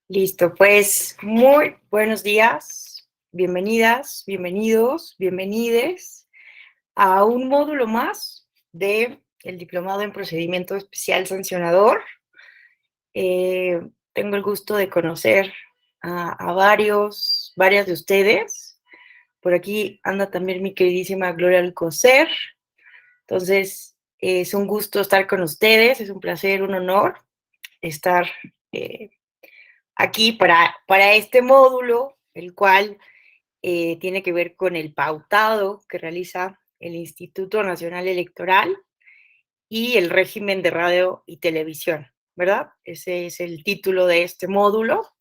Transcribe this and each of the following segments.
Listo, pues muy buenos días, bienvenidas, bienvenidos, bienvenides a un módulo más de el Diplomado en Procedimiento Especial Sancionador. Eh, Tengo el gusto de conocer a varias de ustedes. Por aquí anda también mi queridísima Gloria Alcocer. Entonces, es un gusto estar con ustedes, es un placer, un honor estar eh, aquí para este módulo, el cual tiene que ver con el pautado que realiza el Instituto Nacional Electoral y el régimen de radio y televisión, ¿verdad? Ese es el título de este módulo.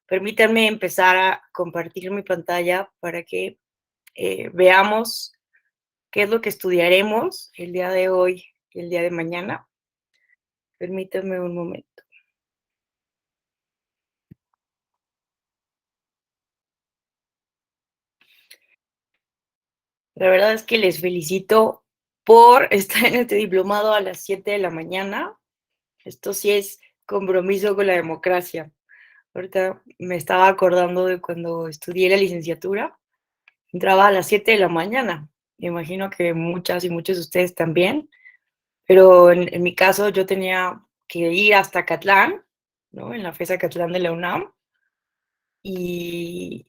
Permítanme empezar a compartir mi pantalla para que veamos qué es lo que estudiaremos el día de hoy y el día de mañana. Permítanme un momento. La verdad es que les felicito por estar en este diplomado a las 7 de la mañana. Esto sí es compromiso con la democracia. Ahorita me estaba acordando de cuando estudié la licenciatura, entraba a las 7 de la mañana. Me imagino que muchas y muchos de ustedes también, pero en mi caso yo tenía que ir hasta Catlán, ¿no? En la FES Catlán de la UNAM, y,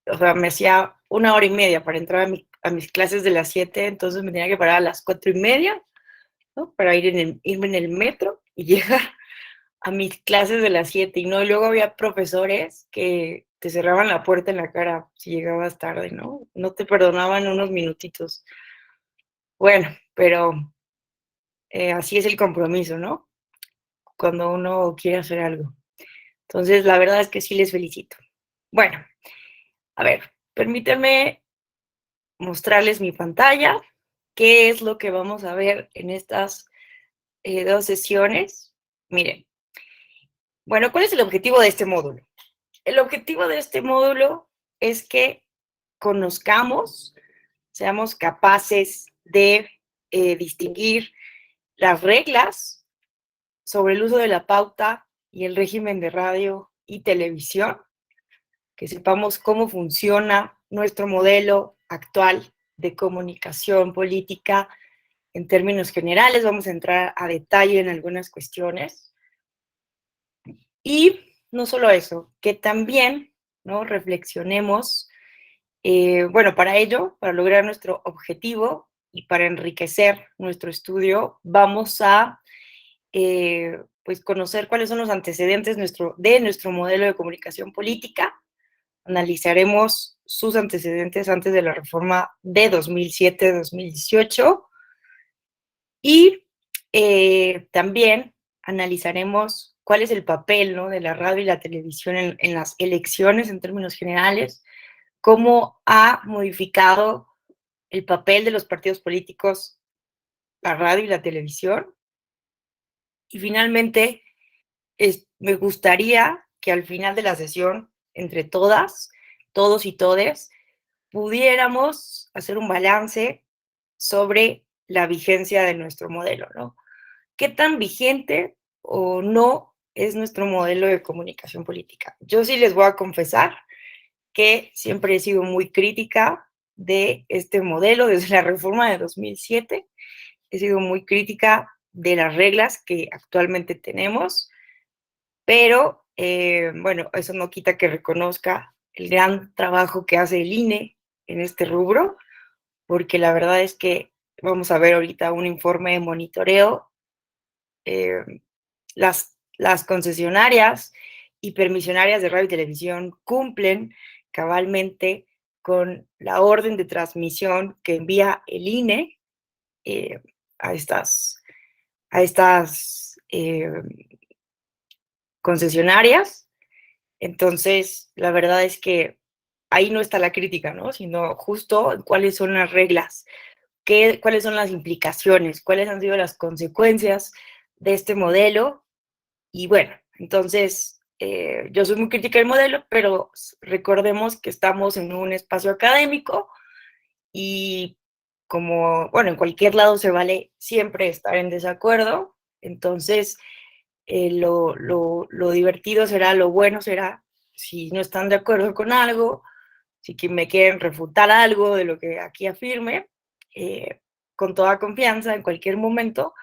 o sea, me hacía una hora y media para entrar a mis clases de las 7, entonces me tenía que parar a las 4:30, ¿no? Para irme en el metro y llegar a mis clases de las 7, y no, y luego había profesores que te cerraban la puerta en la cara si llegabas tarde, ¿no? No te perdonaban unos minutitos. Bueno, pero así es el compromiso, ¿no? Cuando uno quiere hacer algo. Entonces, la verdad es que sí les felicito. Bueno, a ver, permítanme mostrarles mi pantalla, qué es lo que vamos a ver en estas dos sesiones. Miren, bueno, ¿cuál es el objetivo de este módulo? El objetivo de este módulo es que conozcamos, seamos capaces de distinguir las reglas sobre el uso de la pauta y el régimen de radio y televisión, que sepamos cómo funciona nuestro modelo actual de comunicación política en términos generales. Vamos a entrar a detalle en algunas cuestiones. Y no solo eso, que también, ¿no?, reflexionemos. Bueno, para ello, para lograr nuestro objetivo y para enriquecer nuestro estudio, vamos a pues conocer cuáles son los antecedentes de nuestro modelo de comunicación política. Analizaremos sus antecedentes antes de la reforma de 2007-2018, y también analizaremos cuál es el papel, ¿no?, de la radio y la televisión en las elecciones en términos generales, cómo ha modificado el papel de los partidos políticos, la radio y la televisión. Y finalmente, me gustaría que al final de la sesión, entre todas, todos y todes, pudiéramos hacer un balance sobre la vigencia de nuestro modelo, ¿no? ¿Qué tan vigente o no es nuestro modelo de comunicación política? Yo sí les voy a confesar que siempre he sido muy crítica de este modelo desde la reforma de 2007. He sido muy crítica de las reglas que actualmente tenemos, pero bueno, eso no quita que reconozca el gran trabajo que hace el INE en este rubro, porque la verdad es que vamos a ver ahorita un informe de monitoreo. eh, las concesionarias y permisionarias de radio y televisión cumplen cabalmente con la orden de transmisión que envía el INE eh, a estas concesionarias. Entonces, la verdad es que ahí no está la crítica, ¿no? Sino justo cuáles son las reglas, cuáles son las implicaciones, cuáles han sido las consecuencias de este modelo. Y bueno, entonces yo soy muy crítica del modelo, pero recordemos que estamos en un espacio académico y como, bueno, en cualquier lado se vale siempre estar en desacuerdo. Entonces, lo divertido será, lo bueno será, si no están de acuerdo con algo, si que me quieren refutar algo de lo que aquí afirme, con toda confianza, en cualquier momento,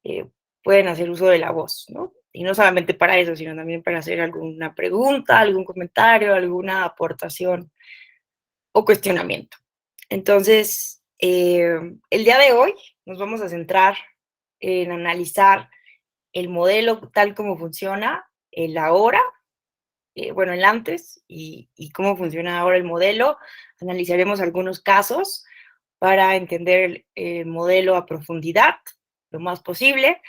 eh, pueden hacer uso de la voz, ¿no? Y no solamente para eso, sino también para hacer alguna pregunta, algún comentario, alguna aportación o cuestionamiento. Entonces, el día de hoy nos vamos a centrar en analizar el modelo tal como funciona, el ahora, bueno, el antes y cómo funciona ahora el modelo. Analizaremos algunos casos para entender el modelo a profundidad, lo más posible.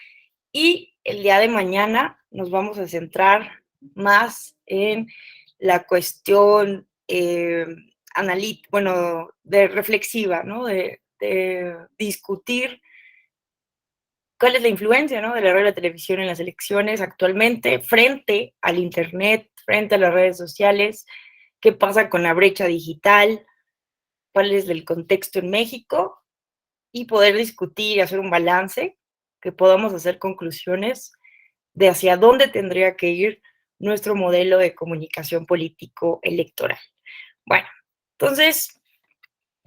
Y el día de mañana nos vamos a centrar más en la cuestión bueno, de reflexiva, ¿no? De discutir cuál es la influencia, ¿no? De la radio y la televisión en las elecciones actualmente frente al Internet, frente a las redes sociales, qué pasa con la brecha digital, cuál es el contexto en México y poder discutir y hacer un balance, que podamos hacer conclusiones de hacia dónde tendría que ir nuestro modelo de comunicación político electoral. Bueno, entonces,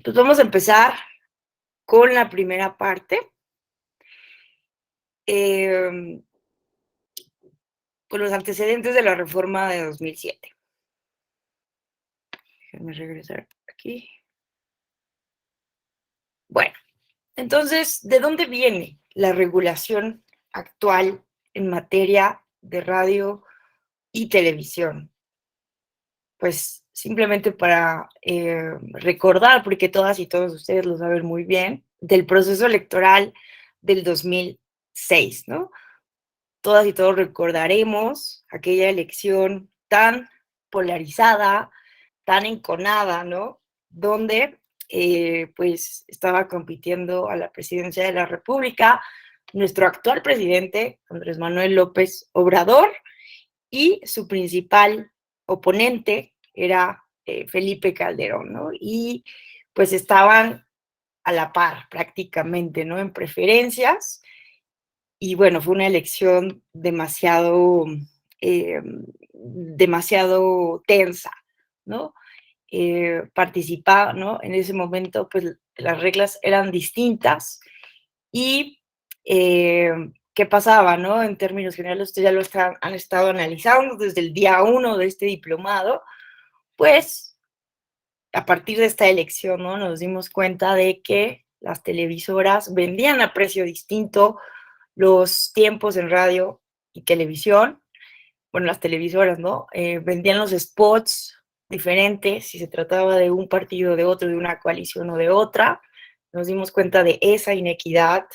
pues vamos a empezar con la primera parte, eh, con los antecedentes de la reforma de 2007. Déjenme regresar aquí. Bueno, entonces, ¿de dónde viene la regulación actual en materia de radio y televisión? Pues simplemente para recordar, porque todas y todos ustedes lo saben muy bien, del proceso electoral del 2006, ¿no? Todas y todos recordaremos aquella elección tan polarizada, tan enconada, ¿no? Donde pues estaba compitiendo a la presidencia de la República nuestro actual presidente, Andrés Manuel López Obrador, y su principal oponente era Felipe Calderón, ¿no? Y pues estaban a la par prácticamente, ¿no? En preferencias. Y bueno, fue una elección demasiado tensa, ¿no? Participaba, ¿no? En ese momento, pues las reglas eran distintas y qué pasaba, ¿no? En términos generales, ustedes ya han estado analizando desde el día 1 de este diplomado, pues a partir de esta elección, ¿no? Nos dimos cuenta de que las televisoras vendían a precio distinto los tiempos en radio y televisión, bueno, las televisoras, ¿no? Vendían los spots diferentes, si se trataba de un partido, de otro, de una coalición o de otra. Nos dimos cuenta de esa inequidad.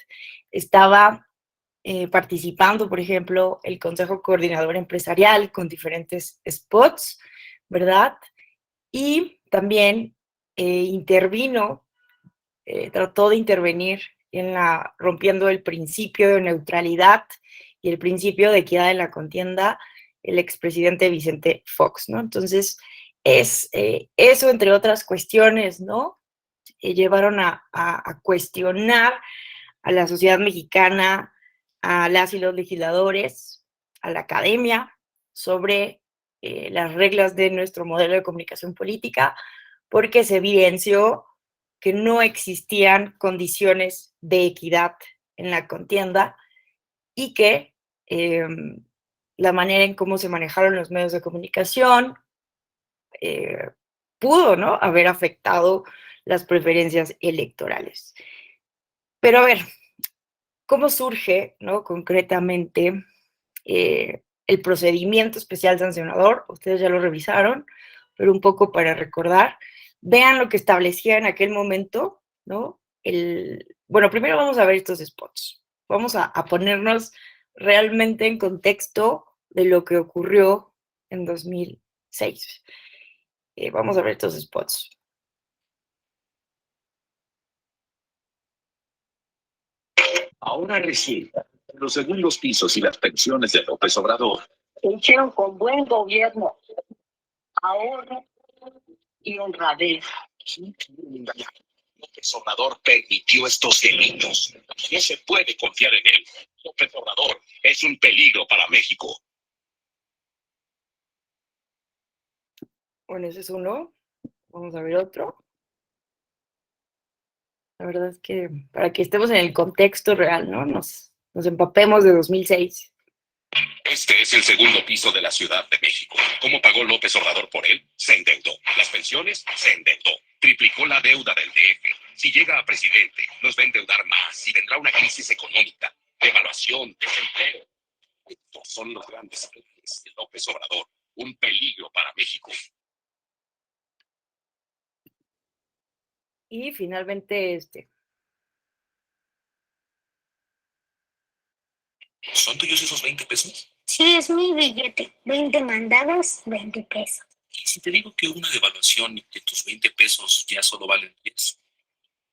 Estaba participando, por ejemplo, el Consejo Coordinador Empresarial con diferentes spots, ¿verdad? Y también intervino, trató de intervenir rompiendo el principio de neutralidad y el principio de equidad en la contienda, el expresidente Vicente Fox, ¿no? Entonces, eso, entre otras cuestiones, ¿no? Llevaron a cuestionar a la sociedad mexicana, a las y los legisladores, a la academia, sobre las reglas de nuestro modelo de comunicación política, porque se evidenció que no existían condiciones de equidad en la contienda y que la manera en cómo se manejaron los medios de comunicación eh, pudo, ¿no?, haber afectado las preferencias electorales. Pero a ver, ¿cómo surge, ¿no?, concretamente el procedimiento especial sancionador? Ustedes ya lo revisaron, pero un poco para recordar, vean lo que establecía en aquel momento, ¿no? Bueno, primero vamos a ver estos spots. Vamos a ponernos realmente en contexto de lo que ocurrió en 2006. Vamos a ver estos spots. Ahora resulta que los segundos pisos y las pensiones de López Obrador hicieron con buen gobierno, ahorro y honradez. López Obrador permitió estos delitos. No se puede confiar en él. López Obrador es un peligro para México. Bueno, ese es uno. Vamos a ver otro. La verdad es que para que estemos en el contexto real, ¿no? Nos empapemos de 2006. Este es el segundo piso de la Ciudad de México. ¿Cómo pagó López Obrador por él? Se endeudó. Las pensiones se endeudó. Triplicó la deuda del DF. Si llega a presidente, nos va a endeudar más y vendrá una crisis económica, devaluación, desempleo. Estos son los grandes planes de López Obrador. Un peligro para México. Y finalmente ¿Son tuyos esos 20 pesos? Sí, es mi billete. 20 mandados, 20 pesos. ¿Y si te digo que una devaluación y que tus 20 pesos ya solo valen 10?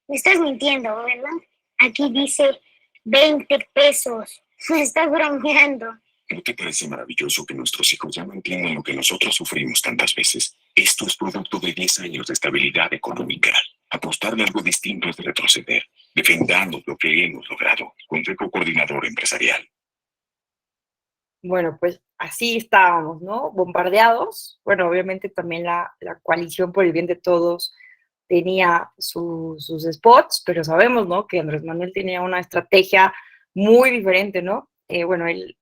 Me estás mintiendo, ¿verdad? Aquí dice 20 pesos. Me estás bromeando. ¿No te parece maravilloso que nuestros hijos ya no entiendan lo que nosotros sufrimos tantas veces? Esto es producto de 10 años de estabilidad económica. Apostarle algo distinto es retroceder. Defendamos lo que hemos logrado. Consejo Coordinador Empresarial. bueno, pues así estábamos, ¿no? Bombardeados. Bueno, obviamente también la coalición por el bien de todos tenía sus spots, pero sabemos, ¿no? Que Andrés Manuel tenía una estrategia muy diferente, ¿no? Bueno, él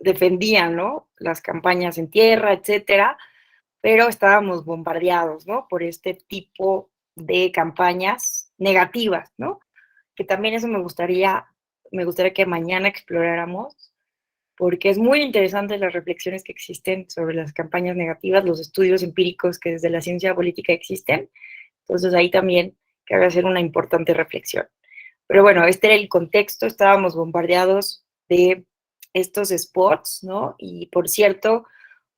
defendía, ¿no? Las campañas en tierra, etcétera, pero estábamos bombardeados, ¿no? Por este tipo de campañas negativas, ¿no? Que también eso me gustaría que mañana exploráramos, porque es muy interesante las reflexiones que existen sobre las campañas negativas, los estudios empíricos que desde la ciencia política existen. Entonces ahí también cabe hacer una importante reflexión. Pero bueno, este era el contexto, estábamos bombardeados de estos spots, ¿no? Y por cierto,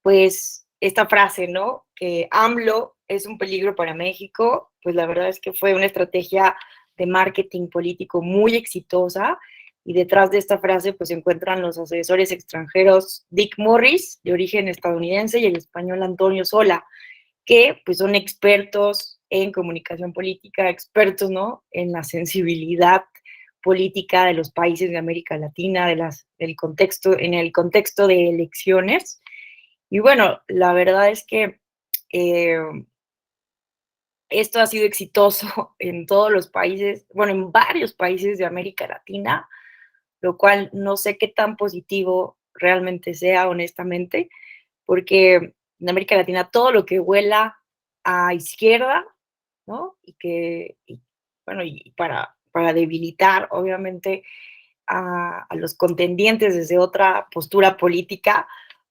pues esta frase, ¿no? Que AMLO es un peligro para México, pues la verdad es que fue una estrategia de marketing político muy exitosa y detrás de esta frase pues se encuentran los asesores extranjeros Dick Morris, de origen estadounidense, y el español Antonio Sola, que pues son expertos en comunicación política, expertos, ¿no? En la sensibilidad política de los países de América Latina, del contexto, en el contexto de elecciones. Y bueno, la verdad es que eh, esto ha sido exitoso en todos los países, bueno, en varios países de América Latina, lo cual no sé qué tan positivo realmente sea, honestamente, porque en América Latina todo lo que huela a izquierda, ¿no? Bueno, y para debilitar, obviamente, a los contendientes desde otra postura política,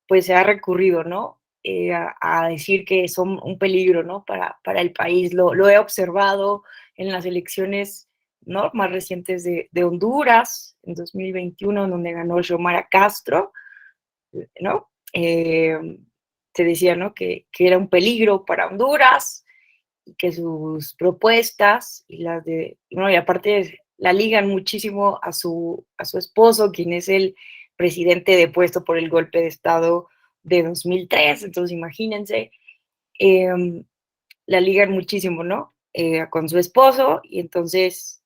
pues se ha recurrido, ¿no? A decir que son un peligro, ¿no? Para el país. Lo he observado en las elecciones, ¿no? Más recientes de Honduras, en 2021, donde ganó Xiomara Castro, ¿no? Se decía, ¿no? Que era un peligro para Honduras y que sus propuestas y las de, bueno, y aparte la ligan muchísimo a su esposo, quien es el presidente depuesto por el golpe de Estado de 2003. Entonces, imagínense, la ligan muchísimo, ¿no? Con su esposo, y entonces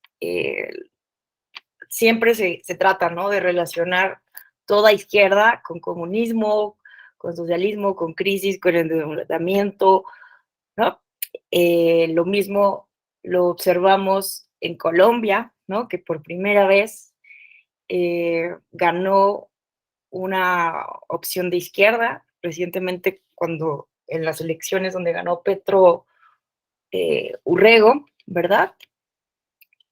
siempre se trata, ¿no? De relacionar toda izquierda con comunismo, con socialismo, con crisis, con endeudamiento, ¿no? Lo mismo lo observamos en Colombia, ¿no? Que por primera vez ganó una opción de izquierda, recientemente cuando en las elecciones donde ganó Petro Urrego, ¿verdad?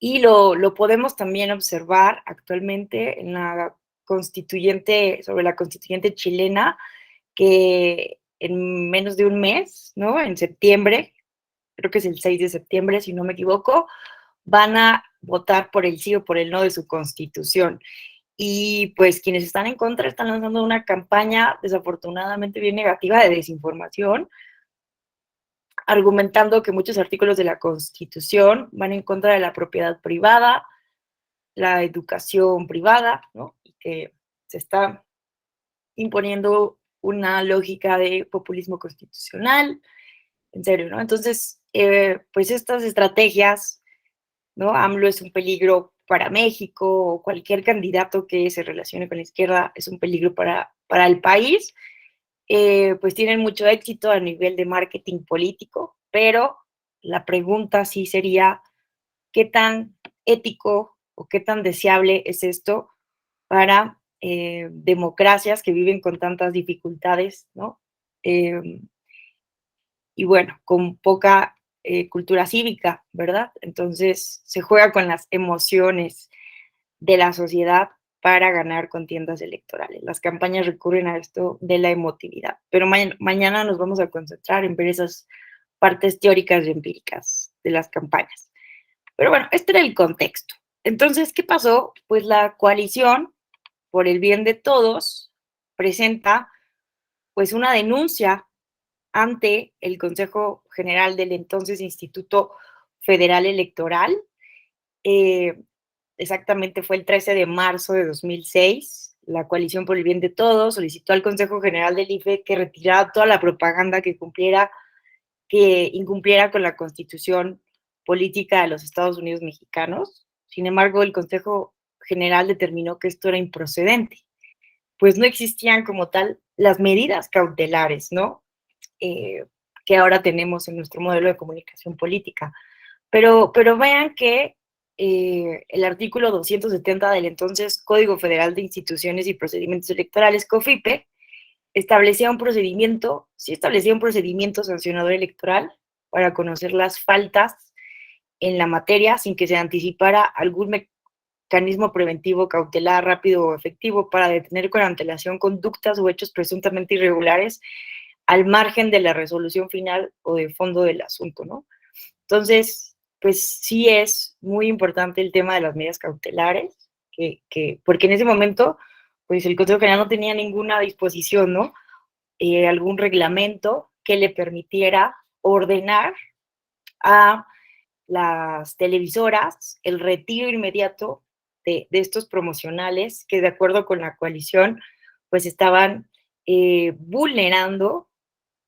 Y lo podemos también observar actualmente en la constituyente, sobre la constituyente chilena, que en menos de un mes, ¿no? En septiembre, creo que es el 6 de septiembre, si no me equivoco, van a votar por el sí o por el no de su constitución. Y pues quienes están en contra están lanzando una campaña desafortunadamente bien negativa de desinformación, argumentando que muchos artículos de la Constitución van en contra de la propiedad privada, la educación privada, ¿no? Y que se está imponiendo una lógica de populismo constitucional. en serio, ¿no? Entonces, pues estas estrategias, ¿no? AMLO es un peligro para México, o cualquier candidato que se relacione con la izquierda es un peligro para el país, pues tienen mucho éxito a nivel de marketing político, pero la pregunta sí sería, ¿qué tan ético o qué tan deseable es esto para democracias que viven con tantas dificultades, ¿no? Y bueno, con poca cultura cívica, ¿verdad? Entonces se juega con las emociones de la sociedad para ganar contiendas electorales. Las campañas recurren a esto de la emotividad, pero mañana nos vamos a concentrar en ver esas partes teóricas y empíricas de las campañas. Pero bueno, este era el contexto. Entonces, ¿qué pasó? Pues la coalición por el bien de todos presenta pues una denuncia ante el Consejo General del entonces Instituto Federal Electoral. Eh, Exactamente fue el 13 de marzo de 2006. La Coalición por el Bien de Todos solicitó al Consejo General del IFE que retirara toda la propaganda que incumpliera con la Constitución política de los Estados Unidos mexicanos. Sin embargo, el Consejo General determinó que esto era improcedente, pues no existían como tal las medidas cautelares, ¿no? Eh, que ahora tenemos en nuestro modelo de comunicación política. Pero vean que el artículo 270 del entonces Código Federal de Instituciones y Procedimientos Electorales, COFIPE, sí establecía un procedimiento sancionador electoral para conocer las faltas en la materia sin que se anticipara algún mecanismo preventivo, cautelar, rápido o efectivo para detener con antelación conductas o hechos presuntamente irregulares al margen de la resolución final o de fondo del asunto, ¿no? Entonces, pues sí es muy importante el tema de las medidas cautelares, porque en ese momento, pues el Consejo General no tenía ninguna disposición, ¿no? Algún reglamento que le permitiera ordenar a las televisoras el retiro inmediato de estos promocionales que de acuerdo con la coalición, pues estaban vulnerando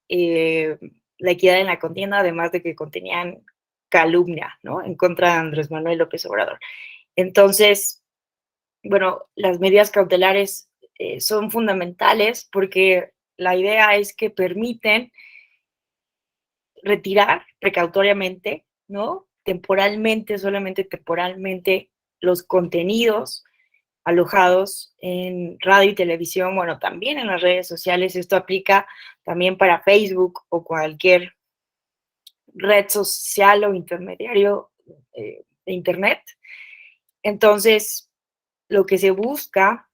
eh, la equidad en la contienda, además de que contenían calumnia, ¿no? En contra de Andrés Manuel López Obrador. Entonces, bueno, las medidas cautelares son fundamentales porque la idea es que permiten retirar precautoriamente, ¿no? Temporalmente, solamente temporalmente, los contenidos alojados en radio y televisión, bueno, también en las redes sociales. Esto aplica también para Facebook o cualquier red social o intermediario de Internet. Entonces, lo que se busca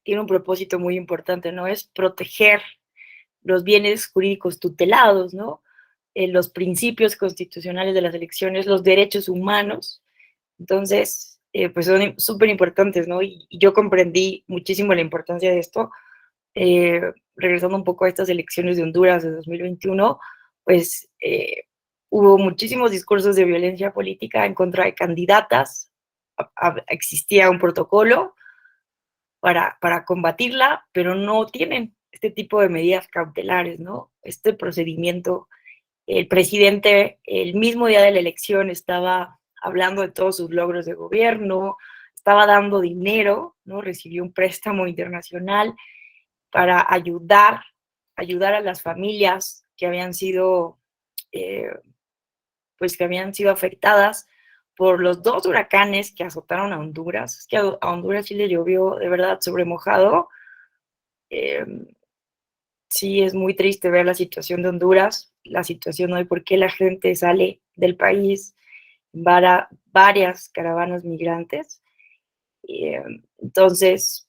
tiene un propósito muy importante, ¿no? Es proteger los bienes jurídicos tutelados, ¿no? Los principios constitucionales de las elecciones, los derechos humanos. Entonces, pues son súper importantes, ¿no? Y yo comprendí muchísimo la importancia de esto. Regresando un poco a estas elecciones de Honduras de 2021, pues hubo muchísimos discursos de violencia política en contra de candidatas. Existía un protocolo para combatirla, pero no tienen este tipo de medidas cautelares, ¿no? Este procedimiento, el presidente el mismo día de la elección estaba hablando de todos sus logros de gobierno, estaba dando dinero, ¿no? Recibió un préstamo internacional para ayudar a las familias que habían sido, eh, pues que habían sido afectadas por los dos huracanes que azotaron a Honduras. Es que a Honduras sí le llovió de verdad sobre mojado. Eh, sí es muy triste ver la situación de Honduras, la situación hoy, por qué la gente sale del país, varias caravanas migrantes. Entonces,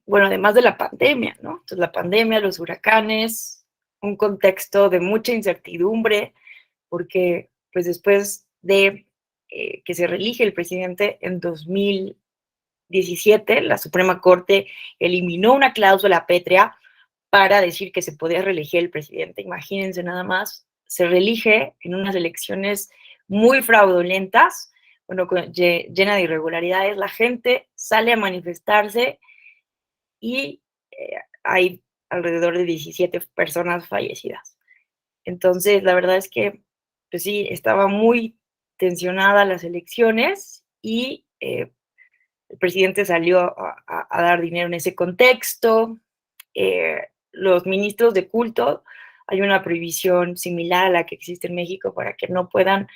bueno, además de la pandemia, ¿no? Entonces, la pandemia, los huracanes, un contexto de mucha incertidumbre, porque pues después de que se reelige el presidente en 2017, la Suprema Corte eliminó una cláusula pétrea para decir que se podía reelegir el presidente. Imagínense nada más, se reelige en unas elecciones muy fraudulentas, bueno, llena de irregularidades, la gente sale a manifestarse y hay alrededor de 17 personas fallecidas. Entonces, la verdad es que, pues sí, estaba muy tensionada las elecciones y el presidente salió a dar dinero en ese contexto. Los ministros de culto, hay una prohibición similar a la que existe en México para que no puedan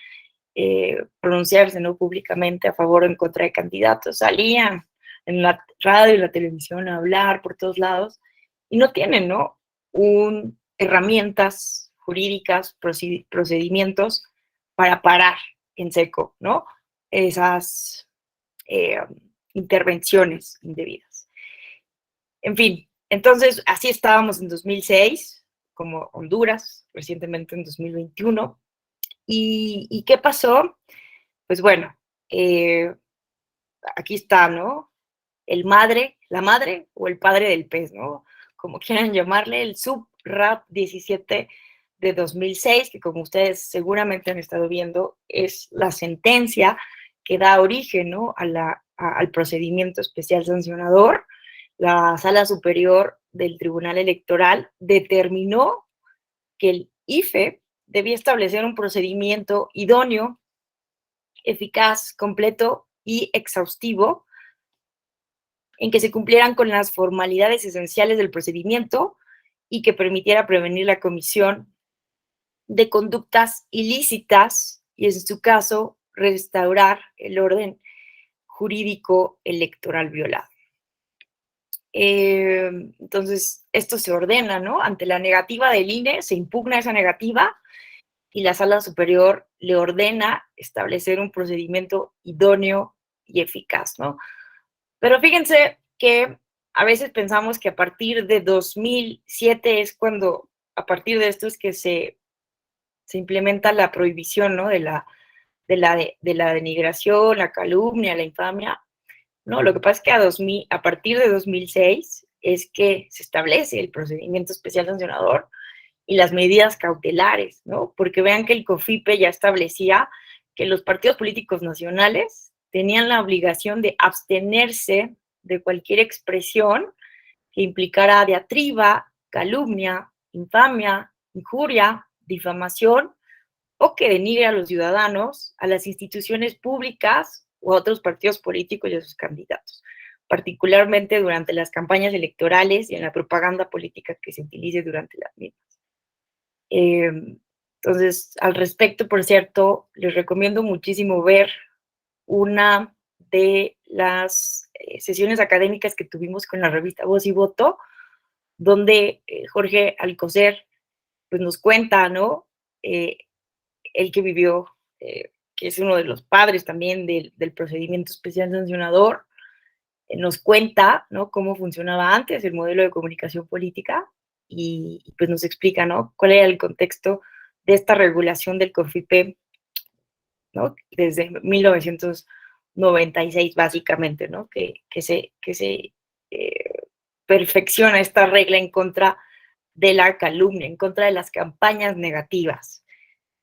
pronunciarse, ¿no?, públicamente a favor o en contra de candidatos. Salían en la radio y la televisión a hablar por todos lados y no tienen, ¿no?, herramientas jurídicas, procedimientos para parar en seco, ¿no?, esas eh, intervenciones indebidas. En fin, entonces así estábamos en 2006, como Honduras, recientemente en 2021. ¿Y qué pasó? Pues bueno, aquí está, ¿no? La madre o el padre del pez, ¿no? Como quieran llamarle, el SUB-RAP 17 de 2006, que como ustedes seguramente han estado viendo, es la sentencia que da origen, ¿no?, al procedimiento especial sancionador. La Sala Superior del Tribunal Electoral determinó que el IFE debía establecer un procedimiento idóneo, eficaz, completo y exhaustivo en que se cumplieran con las formalidades esenciales del procedimiento y que permitiera prevenir la comisión de conductas ilícitas y, en su caso, restaurar el orden jurídico electoral violado. Entonces, esto se ordena, ¿no? Ante la negativa del INE, se impugna esa negativa y la Sala Superior le ordena establecer un procedimiento idóneo y eficaz, ¿no? Pero fíjense que a veces pensamos que a partir de 2007 es cuando, a partir de esto es que se implementa la prohibición, ¿no?, de la denigración, la calumnia, la infamia. No, lo que pasa es que a partir de 2006 es que se establece el procedimiento especial sancionador y las medidas cautelares, ¿no? Porque vean que el COFIPE ya establecía que los partidos políticos nacionales tenían la obligación de abstenerse de cualquier expresión que implicara diatriba, calumnia, infamia, injuria, difamación o que denigre a los ciudadanos, a las instituciones públicas o a otros partidos políticos y a sus candidatos, particularmente durante las campañas electorales y en la propaganda política que se utilice durante las mismas. Entonces, al respecto, por cierto, les recomiendo muchísimo ver una de las sesiones académicas que tuvimos con la revista Voz y Voto, donde Jorge Alcocer pues, nos cuenta, ¿no? Él que vivió, que es uno de los padres también del procedimiento especial sancionador, nos cuenta, ¿no?, cómo funcionaba antes el modelo de comunicación política y pues nos explica, ¿no?, cuál era el contexto de esta regulación del COFIPE, ¿no?, desde 1996 básicamente, ¿no?, que se perfecciona esta regla en contra de la calumnia, en contra de las campañas negativas.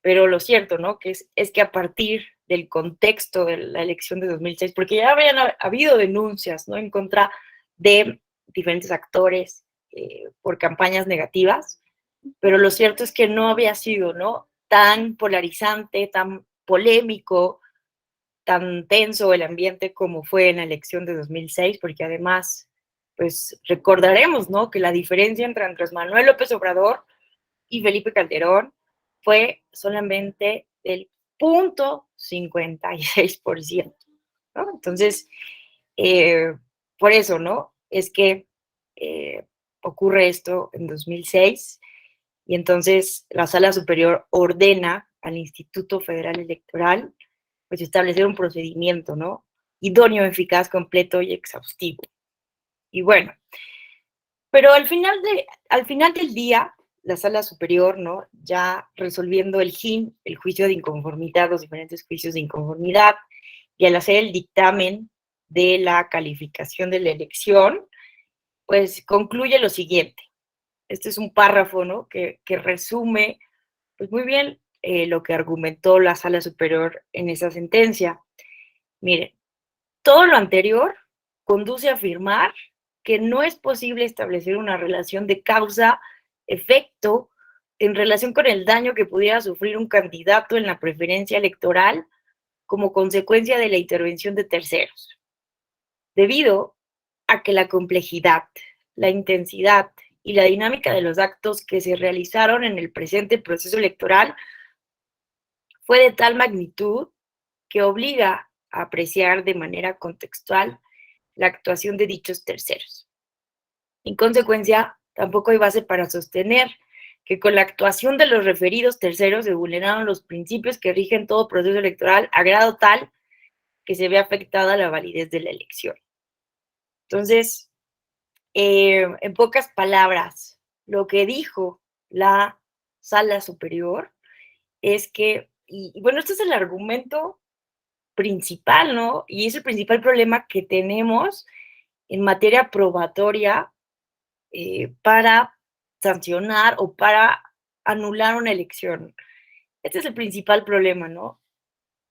Pero lo cierto, ¿no?, que es que a partir del contexto de la elección de 2006, porque ya habían habido denuncias, ¿no?, en contra de diferentes actores por campañas negativas, pero lo cierto es que no había sido, ¿no?, tan polarizante, tan polémico, tan tenso el ambiente como fue en la elección de 2006, porque además, pues recordaremos, ¿no?, que la diferencia entre Andrés Manuel López Obrador y Felipe Calderón fue solamente del 0.56%, ¿no? Entonces, por eso, ¿no?, es que ocurre esto en 2006 y entonces la Sala Superior ordena al Instituto Federal Electoral pues establecer un procedimiento, ¿no?, idóneo, eficaz, completo y exhaustivo. Y bueno, pero al final del día, la Sala Superior, ¿no?, ya resolviendo el JIN, el juicio de inconformidad, los diferentes juicios de inconformidad, y al hacer el dictamen de la calificación de la elección, pues concluye lo siguiente. Este es un párrafo, ¿no?, que resume pues muy bien lo que argumentó la Sala Superior en esa sentencia. Miren, todo lo anterior conduce a afirmar que no es posible establecer una relación de causa-efecto en relación con el daño que pudiera sufrir un candidato en la preferencia electoral como consecuencia de la intervención de terceros, debido a que la complejidad, la intensidad y la dinámica de los actos que se realizaron en el presente proceso electoral fue de tal magnitud que obliga a apreciar de manera contextual la actuación de dichos terceros. En consecuencia, tampoco hay base para sostener que con la actuación de los referidos terceros se vulneraron los principios que rigen todo proceso electoral a grado tal que se ve afectada la validez de la elección. Entonces, en pocas palabras, lo que dijo la sala superior es que, y bueno, este es el argumento principal, ¿no? Y es el principal problema que tenemos en materia probatoria para sancionar o para anular una elección. Este es el principal problema, ¿no?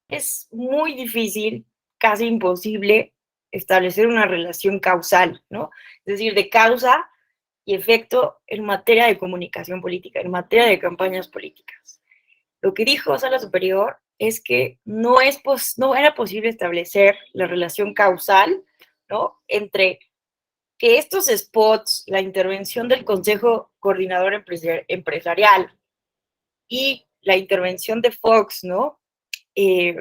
Es muy difícil, casi imposible, establecer una relación causal, ¿no? Es decir, de causa y efecto en materia de comunicación política, en materia de campañas políticas. Lo que dijo Sala Superior es que no era posible establecer la relación causal, ¿no?, entre que estos spots, la intervención del Consejo Coordinador Empresarial y la intervención de Fox, ¿no?, eh,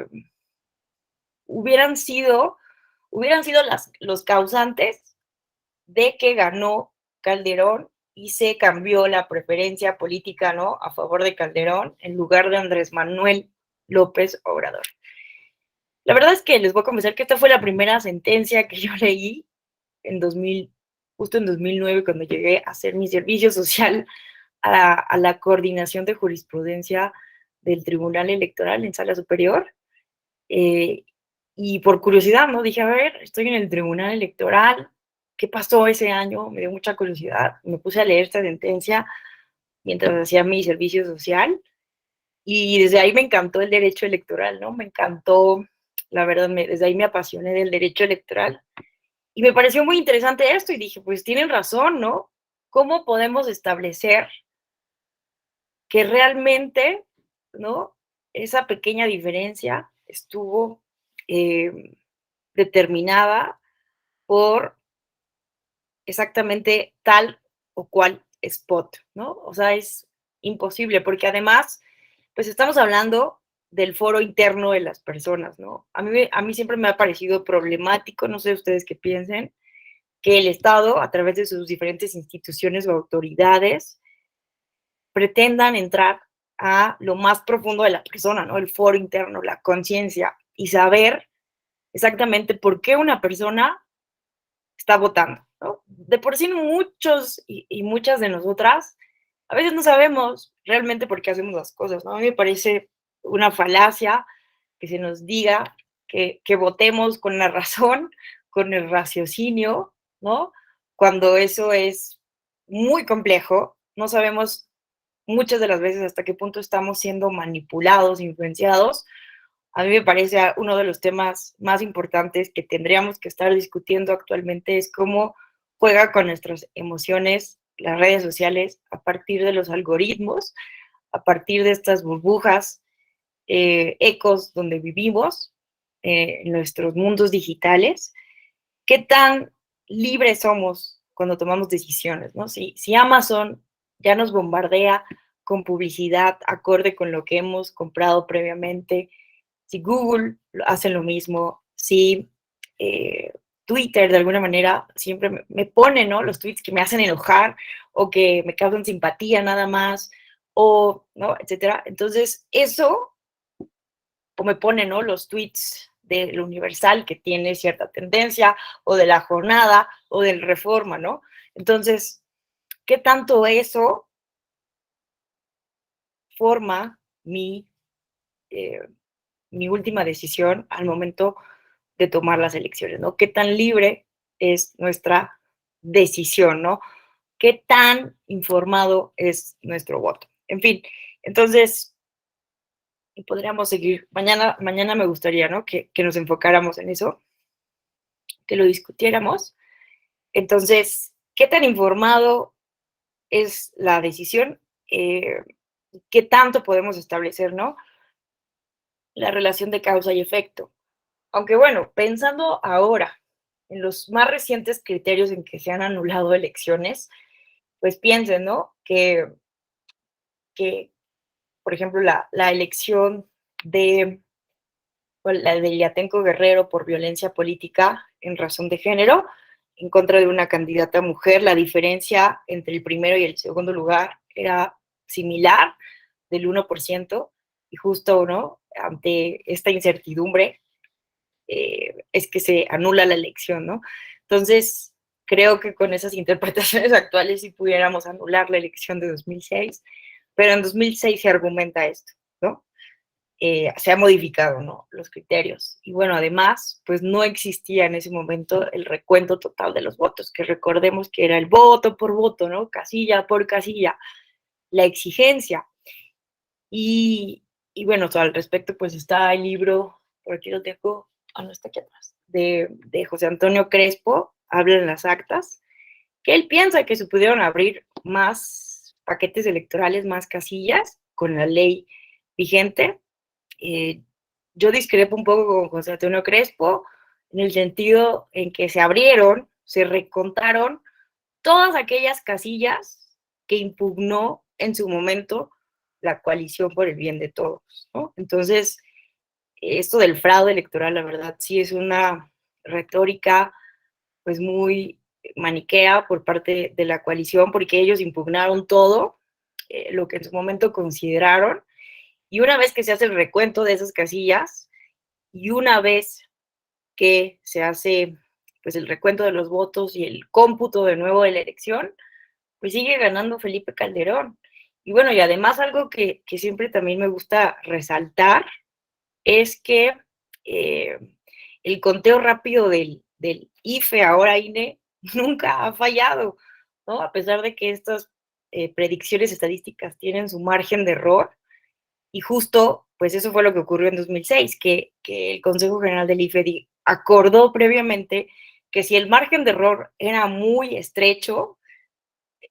hubieran sido los causantes de que ganó Calderón y se cambió la preferencia política, ¿no?, a favor de Calderón en lugar de Andrés Manuel López Obrador. La verdad es que les voy a confesar que esta fue la primera sentencia que yo leí en 2000, justo en 2009, cuando llegué a hacer mi servicio social a la coordinación de jurisprudencia del Tribunal Electoral en Sala Superior. Eh, y por curiosidad, ¿no? Dije, a ver, estoy en el Tribunal Electoral, ¿qué pasó ese año? Me dio mucha curiosidad. Me puse a leer esta sentencia mientras hacía mi servicio social y desde ahí me encantó el derecho electoral, ¿no? Me encantó, la verdad, desde ahí me apasioné del derecho electoral. Y me pareció muy interesante esto y dije, pues tienen razón, ¿no? ¿Cómo podemos establecer que realmente, ¿no?, esa pequeña diferencia estuvo determinada por exactamente tal o cual spot, ¿no? O sea, es imposible, porque además, pues estamos hablando del foro interno de las personas, ¿no? A mí siempre me ha parecido problemático, no sé ustedes qué piensen, que el Estado, a través de sus diferentes instituciones o autoridades, pretendan entrar a lo más profundo de la persona, ¿no? El foro interno, la conciencia, y saber exactamente por qué una persona está votando, ¿no? De por sí muchos y muchas de nosotras a veces no sabemos realmente por qué hacemos las cosas, ¿no? A mí me parece una falacia que se nos diga que votemos con la razón, con el raciocinio, ¿no? Cuando eso es muy complejo, no sabemos muchas de las veces hasta qué punto estamos siendo manipulados, influenciados. A mí me parece uno de los temas más importantes que tendríamos que estar discutiendo actualmente es cómo juega con nuestras emociones las redes sociales a partir de los algoritmos, a partir de estas burbujas, ecos donde vivimos, en nuestros mundos digitales. ¿Qué tan libres somos cuando tomamos decisiones, ¿no? Si Amazon ya nos bombardea con publicidad acorde con lo que hemos comprado previamente, si Google hace lo mismo, si Twitter de alguna manera siempre me pone, ¿no?, los tweets que me hacen enojar o que me causan simpatía nada más, o, ¿no?, etcétera. Entonces, eso, o me pone, ¿no?, los tweets del Universal que tiene cierta tendencia, o de La Jornada, o del Reforma, ¿no? Entonces, ¿qué tanto eso forma eh, mi última decisión al momento de tomar las elecciones, ¿no? ¿Qué tan libre es nuestra decisión, ¿no? ¿Qué tan informado es nuestro voto? En fin, entonces, podríamos seguir. Mañana me gustaría, ¿no?, que nos enfocáramos en eso, que lo discutiéramos. Entonces, ¿qué tan informado es la decisión? qué tanto podemos establecer, ¿no? La relación de causa y efecto. Aunque bueno, pensando ahora en los más recientes criterios en que se han anulado elecciones, pues piensen, ¿no? Que por ejemplo, la elección de la de Yatenco Guerrero por violencia política en razón de género, en contra de una candidata mujer, la diferencia entre el primero y el segundo lugar era similar, del 1%, y justo, ¿no? Ante esta incertidumbre, es que se anula la elección, ¿no? Entonces, creo que con esas interpretaciones actuales sí pudiéramos anular la elección de 2006, pero en 2006 se argumenta esto, ¿no? Se ha modificado, ¿no? Los criterios. Y bueno, además, pues no existía en ese momento el recuento total de los votos, que recordemos que era el voto por voto, ¿no? Casilla por casilla, la exigencia. Y bueno, al respecto, pues está el libro, por aquí lo tengo, no está aquí atrás, de José Antonio Crespo, habla en las actas, que él piensa que se pudieron abrir más paquetes electorales, más casillas con la ley vigente. Yo discrepo un poco con José Antonio Crespo en el sentido en que se abrieron, se recontaron todas aquellas casillas que impugnó en su momento la coalición por el bien de todos, ¿no? Entonces, esto del fraude electoral, la verdad, sí es una retórica pues muy maniquea por parte de la coalición, porque ellos impugnaron todo lo que en su momento consideraron, y una vez que se hace el recuento de esas casillas, y una vez que se hace pues el recuento de los votos y el cómputo de nuevo de la elección, pues sigue ganando Felipe Calderón. Y bueno, y además algo que siempre también me gusta resaltar es que eh, el conteo rápido del IFE, ahora INE, nunca ha fallado, ¿no? A pesar de que estas predicciones estadísticas tienen su margen de error, y justo, pues eso fue lo que ocurrió en 2006, que el Consejo General del IFE acordó previamente que si el margen de error era muy estrecho,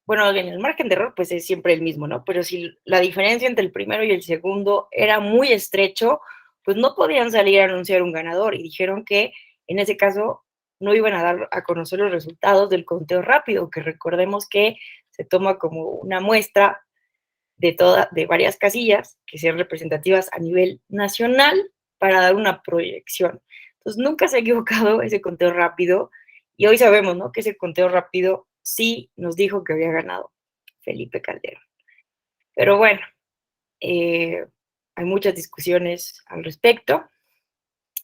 bueno, en el margen de error pues es siempre el mismo, ¿no? Pero si la diferencia entre el primero y el segundo era muy estrecho, pues no podían salir a anunciar un ganador, y dijeron que en ese caso no iban a dar a conocer los resultados del conteo rápido, que recordemos que se toma como una muestra de varias casillas que sean representativas a nivel nacional para dar una proyección. Entonces, nunca se ha equivocado ese conteo rápido, y hoy sabemos, ¿no? Que ese conteo rápido sí nos dijo que había ganado Felipe Calderón. Pero bueno, hay muchas discusiones al respecto.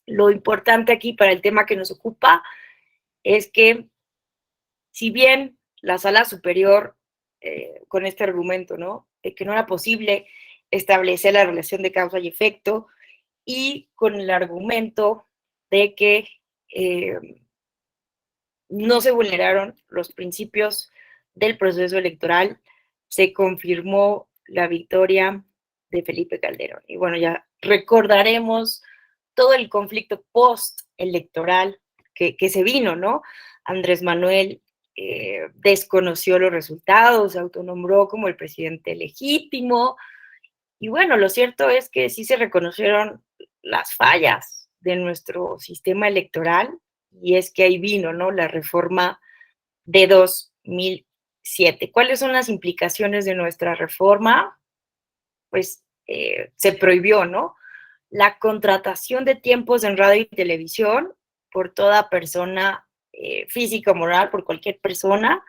Lo importante aquí para el tema que nos ocupa es que, si bien la sala superior, con este argumento, ¿no? De que no era posible establecer la relación de causa y efecto, y con el argumento de que no se vulneraron los principios del proceso electoral, se confirmó la victoria de Felipe Calderón. Y bueno, ya recordaremos todo el conflicto post-electoral que se vino, ¿no? Andrés Manuel desconoció los resultados, se autonombró como el presidente legítimo, y bueno, lo cierto es que sí se reconocieron las fallas de nuestro sistema electoral, y es que ahí vino, ¿no? La reforma de 2007. ¿Cuáles son las implicaciones de nuestra reforma? Pues se prohibió, ¿no? La contratación de tiempos en radio y televisión por toda persona física o moral, por cualquier persona.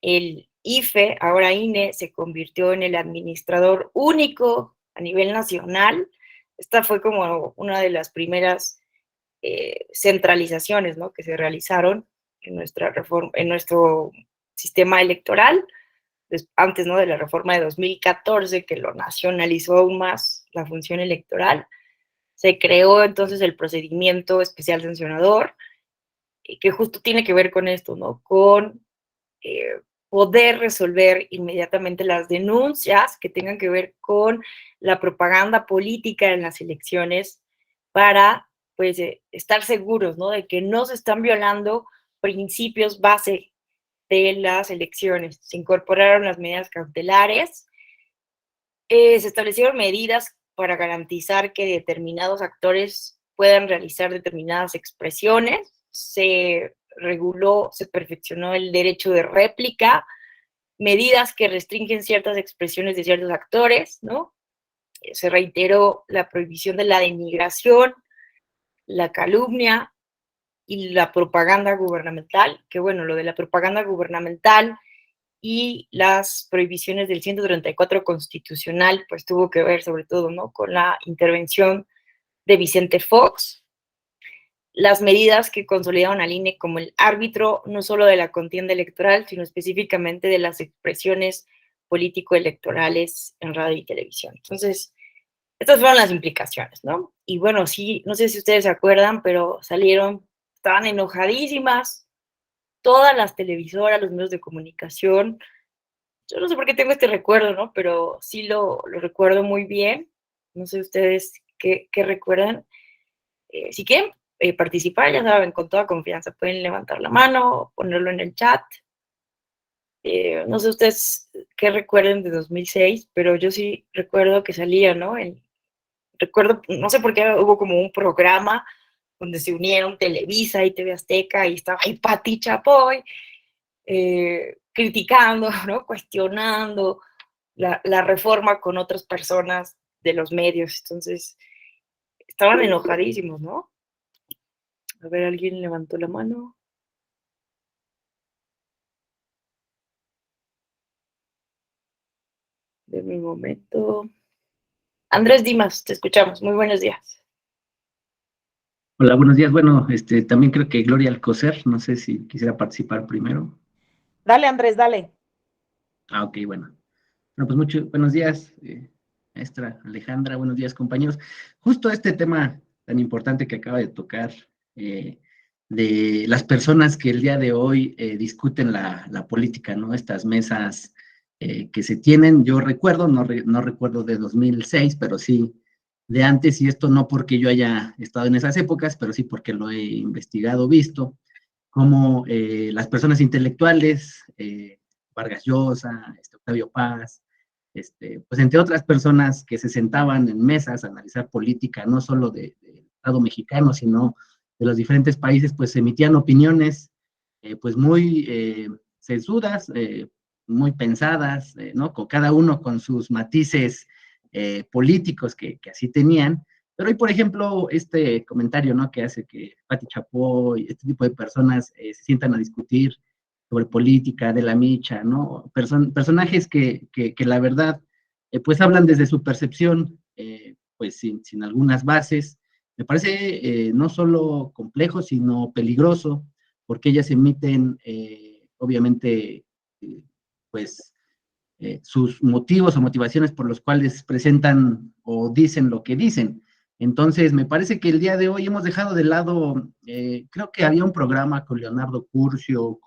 El IFE, ahora INE, se convirtió en el administrador único a nivel nacional. Esta fue como una de las primeras centralizaciones, ¿no? Que se realizaron en nuestra reforma, en nuestro sistema electoral, antes, ¿no? De la reforma de 2014, que lo nacionalizó aún más la función electoral. Se creó entonces el procedimiento especial sancionador, que justo tiene que ver con esto, ¿no? Con poder resolver inmediatamente las denuncias que tengan que ver con la propaganda política en las elecciones, para pues estar seguros, ¿no? De que no se están violando principios base de las elecciones. Se incorporaron las medidas cautelares, Se establecieron medidas para garantizar que determinados actores puedan realizar determinadas expresiones, se reguló, se perfeccionó el derecho de réplica, medidas que restringen ciertas expresiones de ciertos actores, ¿no? Se reiteró la prohibición de la denigración, la calumnia y la propaganda gubernamental, que bueno, lo de la propaganda gubernamental y las prohibiciones del 134 constitucional, pues tuvo que ver sobre todo, ¿no?, con la intervención de Vicente Fox, las medidas que consolidaron al INE como el árbitro no solo de la contienda electoral, sino específicamente de las expresiones político-electorales en radio y televisión. Entonces, estas fueron las implicaciones, ¿no? Y bueno, sí, no sé si ustedes se acuerdan, pero estaban enojadísimas todas las televisoras, los medios de comunicación. Yo no sé por qué tengo este recuerdo, ¿no? Pero sí lo recuerdo muy bien. No sé ustedes qué recuerdan. Si quieren participar, ya saben, con toda confianza, pueden levantar la mano, ponerlo en el chat. No sé ustedes qué recuerden de 2006, pero yo sí recuerdo que salía, ¿no? Recuerdo, no sé por qué hubo como un programa donde se unieron Televisa y TV Azteca y estaba ahí Pati Chapoy criticando, ¿no?, cuestionando la reforma con otras personas de los medios. Entonces, estaban enojadísimos, ¿no? A ver, ¿alguien levantó la mano? De mi momento. Andrés Dimas, te escuchamos. Muy buenos días. Hola, buenos días. Bueno, también creo que Gloria Alcocer, no sé si quisiera participar primero. Dale, Andrés, dale. Ok, bueno. Bueno, pues buenos días, maestra Alejandra, buenos días, compañeros. Justo este tema tan importante que acaba de tocar, de las personas que el día de hoy discuten la política, ¿no? Estas mesas que se tienen, yo recuerdo, no recuerdo de 2006, pero sí de antes, y esto no porque yo haya estado en esas épocas, pero sí porque lo he investigado, visto, como las personas intelectuales, Vargas Llosa, Octavio Paz, pues entre otras personas que se sentaban en mesas a analizar política, no solo del Estado mexicano, sino de los diferentes países, pues emitían opiniones pues muy sesudas, muy pensadas, ¿no? Con cada uno con sus matices políticos que así tenían. Pero hoy, por ejemplo, este comentario, ¿no?, que hace que Pati Chapoy, este tipo de personas se sientan a discutir sobre política, de la Micha, ¿no? Personajes que la verdad, pues hablan desde su percepción, pues sin algunas bases. Me parece no solo complejo, sino peligroso, porque ellas emiten, obviamente, pues, sus motivos o motivaciones por los cuales presentan o dicen lo que dicen. Entonces, me parece que el día de hoy hemos dejado de lado, creo que había un programa con Leonardo Curcio,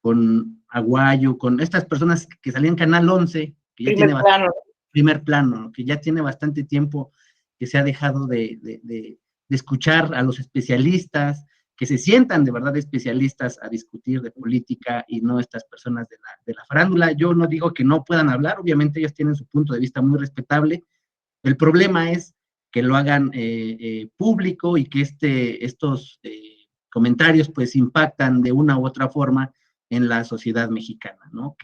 con Aguayo, con estas personas que salían en Canal 11, que ya tiene primer plano, que ya tiene bastante tiempo que se ha dejado de escuchar a los especialistas, que se sientan de verdad especialistas a discutir de política y no estas personas de la farándula. Yo no digo que no puedan hablar, obviamente ellos tienen su punto de vista muy respetable. El problema es que lo hagan público y que estos comentarios pues impactan de una u otra forma en la sociedad mexicana, ¿no?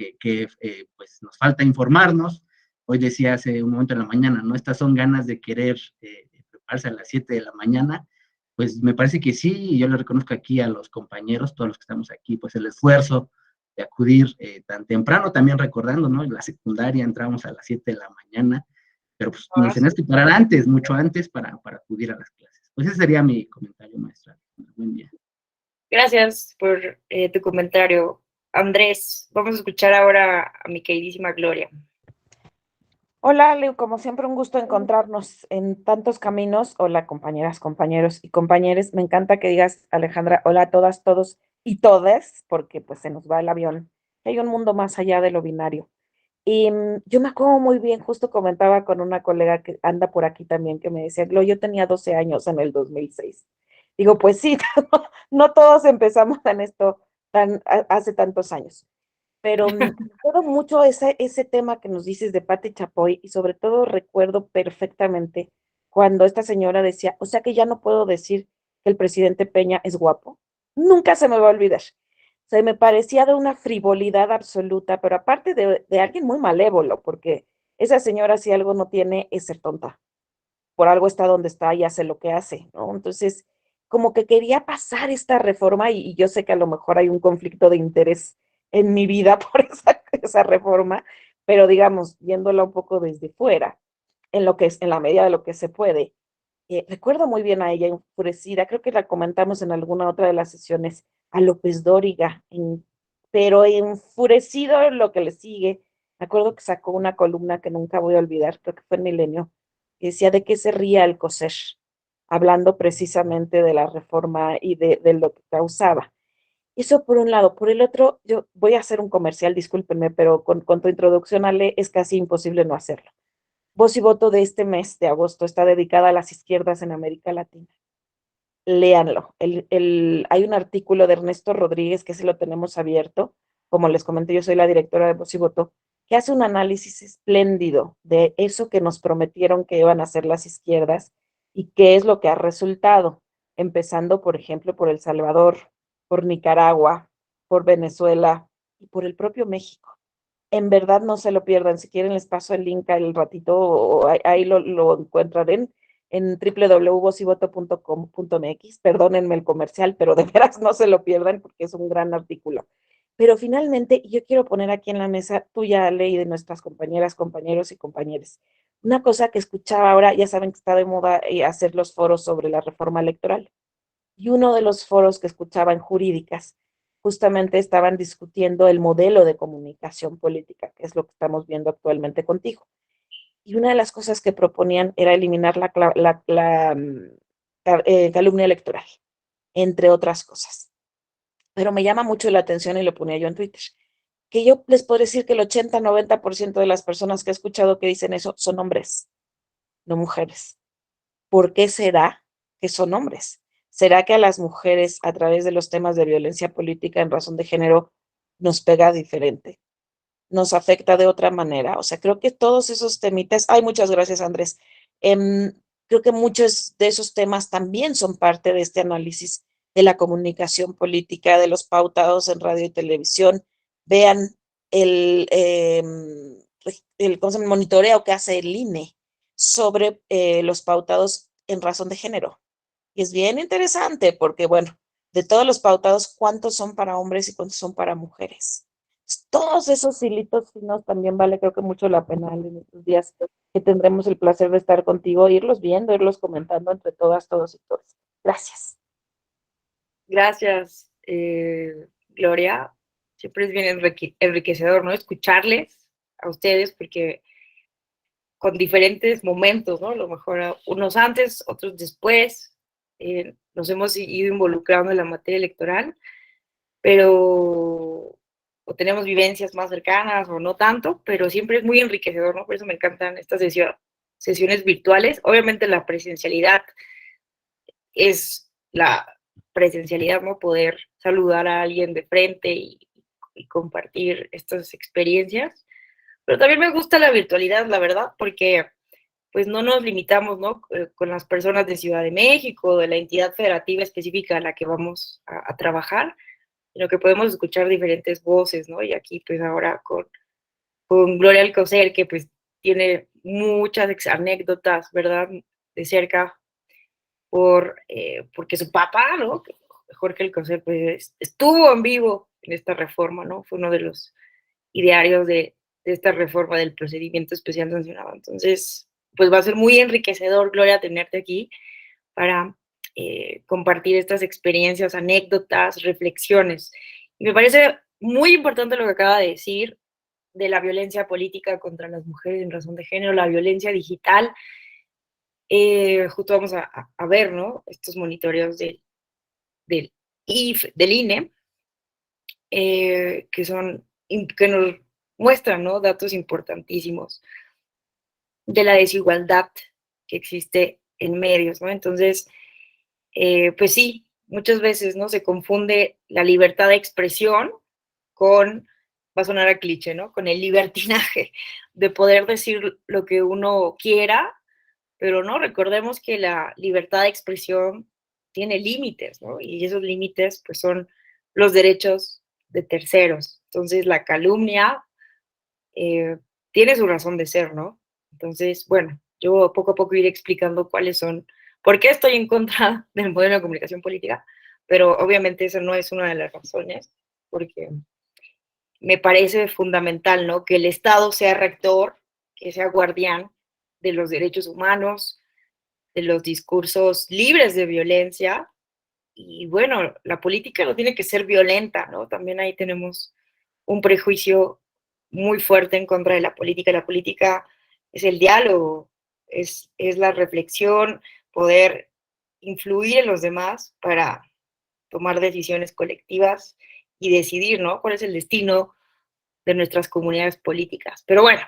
Pues nos falta informarnos. Hoy decía hace un momento en la mañana, ¿no? Estas son ganas de querer prepararse a las 7 de la mañana. Pues me parece que sí, y yo le reconozco aquí a los compañeros, todos los que estamos aquí, pues el esfuerzo de acudir tan temprano, también recordando, ¿no? En la secundaria entrábamos a las 7 de la mañana, pero pues nos tenías que parar antes, mucho antes, para acudir a las clases. Pues ese sería mi comentario, maestra. Buen día. Gracias por tu comentario, Andrés. Vamos a escuchar ahora a mi queridísima Gloria. Hola, Leo, como siempre un gusto encontrarnos en tantos caminos. Hola, compañeras, compañeros y compañeres. Me encanta que digas, Alejandra, hola a todas, todos y todas, porque pues se nos va el avión. Hay un mundo más allá de lo binario. Y yo me acuerdo muy bien, justo comentaba con una colega que anda por aquí también, que me decía, Glo, yo tenía 12 años en el 2006. Digo, pues sí, no todos empezamos en esto hace tantos años. pero recuerdo mucho ese tema que nos dices de Pati Chapoy y sobre todo recuerdo perfectamente cuando esta señora decía, o sea que ya no puedo decir que el presidente Peña es guapo. Nunca se me va a olvidar. O sea, me parecía de una frivolidad absoluta, pero aparte de alguien muy malévolo, porque esa señora si algo no tiene es ser tonta. Por algo está donde está y hace lo que hace, ¿no? Entonces, como que quería pasar esta reforma y yo sé que a lo mejor hay un conflicto de interés en mi vida por esa reforma, pero digamos, viéndola un poco desde fuera, en lo que es, en la medida de lo que se puede. Recuerdo muy bien a ella enfurecida, creo que la comentamos en alguna otra de las sesiones, a López Dóriga, pero enfurecido en lo que le sigue. Me acuerdo que sacó una columna que nunca voy a olvidar, creo que fue en Milenio, que decía de qué se ría Alcocer, hablando precisamente de la reforma y de lo que causaba. Eso por un lado. Por el otro, yo voy a hacer un comercial, discúlpenme, pero con tu introducción, Ale, es casi imposible no hacerlo. Voz y voto de este mes de agosto está dedicada a las izquierdas en América Latina. Léanlo. Hay un artículo de Ernesto Rodríguez, que se lo tenemos abierto. Como les comenté, yo soy la directora de Voz y Voto, que hace un análisis espléndido de eso que nos prometieron que iban a hacer las izquierdas y qué es lo que ha resultado, empezando, por ejemplo, por El Salvador, por Nicaragua, por Venezuela y por el propio México. En verdad no se lo pierdan. Si quieren les paso el link al ratito, o ahí lo encuentran en www.vocivoto.com.mx. Perdónenme el comercial, pero de veras no se lo pierdan porque es un gran artículo. Pero finalmente, yo quiero poner aquí en la mesa tuya, Ale, y de nuestras compañeras, compañeros y compañeras. Una cosa que escuchaba ahora, ya saben que está de moda hacer los foros sobre la reforma electoral. Y uno de los foros que escuchaba en jurídicas, justamente estaban discutiendo el modelo de comunicación política, que es lo que estamos viendo actualmente contigo. Y una de las cosas que proponían era eliminar la calumnia electoral, entre otras cosas. Pero me llama mucho la atención y lo ponía yo en Twitter, que yo les puedo decir que el 80-90% de las personas que he escuchado que dicen eso son hombres, no mujeres. ¿Por qué será que son hombres? ¿Será que a las mujeres, a través de los temas de violencia política en razón de género, nos pega diferente? ¿Nos afecta de otra manera? O sea, creo que todos esos temitas, ay, muchas gracias, Andrés. Creo que muchos de esos temas también son parte de este análisis de la comunicación política, de los pautados en radio y televisión. Vean el, eh, ¿cómo se llama? El monitoreo que hace el INE sobre los pautados en razón de género. Y es bien interesante porque, bueno, de todos los pautados, ¿cuántos son para hombres y cuántos son para mujeres? Todos esos hilitos finos también vale, creo que mucho la pena en estos días que tendremos el placer de estar contigo, irlos viendo, irlos comentando entre todas, todos y todos. Gracias. Gracias, Gloria. Siempre es bien enriquecedor, ¿no? Escucharles a ustedes, porque con diferentes momentos, ¿no? A lo mejor unos antes, otros después, nos hemos ido involucrando en la materia electoral, pero o tenemos vivencias más cercanas o no tanto, pero siempre es muy enriquecedor, ¿no? Por eso me encantan estas sesiones virtuales. Obviamente la presencialidad es la presencialidad, ¿no? Poder saludar a alguien de frente y compartir estas experiencias. Pero también me gusta la virtualidad, la verdad, porque pues no nos limitamos, ¿no? Con las personas de Ciudad de México, de la entidad federativa específica a la que vamos a trabajar, sino que podemos escuchar diferentes voces, ¿no? Y aquí pues ahora con Gloria Alcocer, que pues tiene muchas anécdotas, ¿verdad? De cerca, porque su papá, ¿no? Jorge Alcocer, pues estuvo en vivo en esta reforma, ¿no? Fue uno de los idearios de esta reforma del procedimiento especial sancionado. Entonces, pues va a ser muy enriquecedor, Gloria, tenerte aquí para compartir estas experiencias, anécdotas, reflexiones. Y me parece muy importante lo que acaba de decir de la violencia política contra las mujeres en razón de género, la violencia digital. Justo vamos a ver, ¿no? Estos monitoreos del INE, que nos muestran, ¿no? Datos importantísimos de la desigualdad que existe en medios, ¿no? Entonces, pues sí, muchas veces, ¿no? Se confunde la libertad de expresión con va a sonar a cliché, ¿no? Con el libertinaje de poder decir lo que uno quiera, pero no, recordemos que la libertad de expresión tiene límites, ¿no? Y esos límites, pues, son los derechos de terceros. Entonces, la calumnia eh, tiene su razón de ser, ¿no? Entonces, bueno, yo poco a poco iré explicando cuáles son, por qué estoy en contra del modelo de comunicación política, pero obviamente esa no es una de las razones, porque me parece fundamental, ¿no? Que el Estado sea rector, que sea guardián de los derechos humanos, de los discursos libres de violencia. Y bueno, la política no tiene que ser violenta, ¿no? También ahí tenemos un prejuicio muy fuerte en contra de la política. La política es el diálogo, es la reflexión, poder influir en los demás para tomar decisiones colectivas y decidir, ¿no? Cuál es el destino de nuestras comunidades políticas. Pero bueno,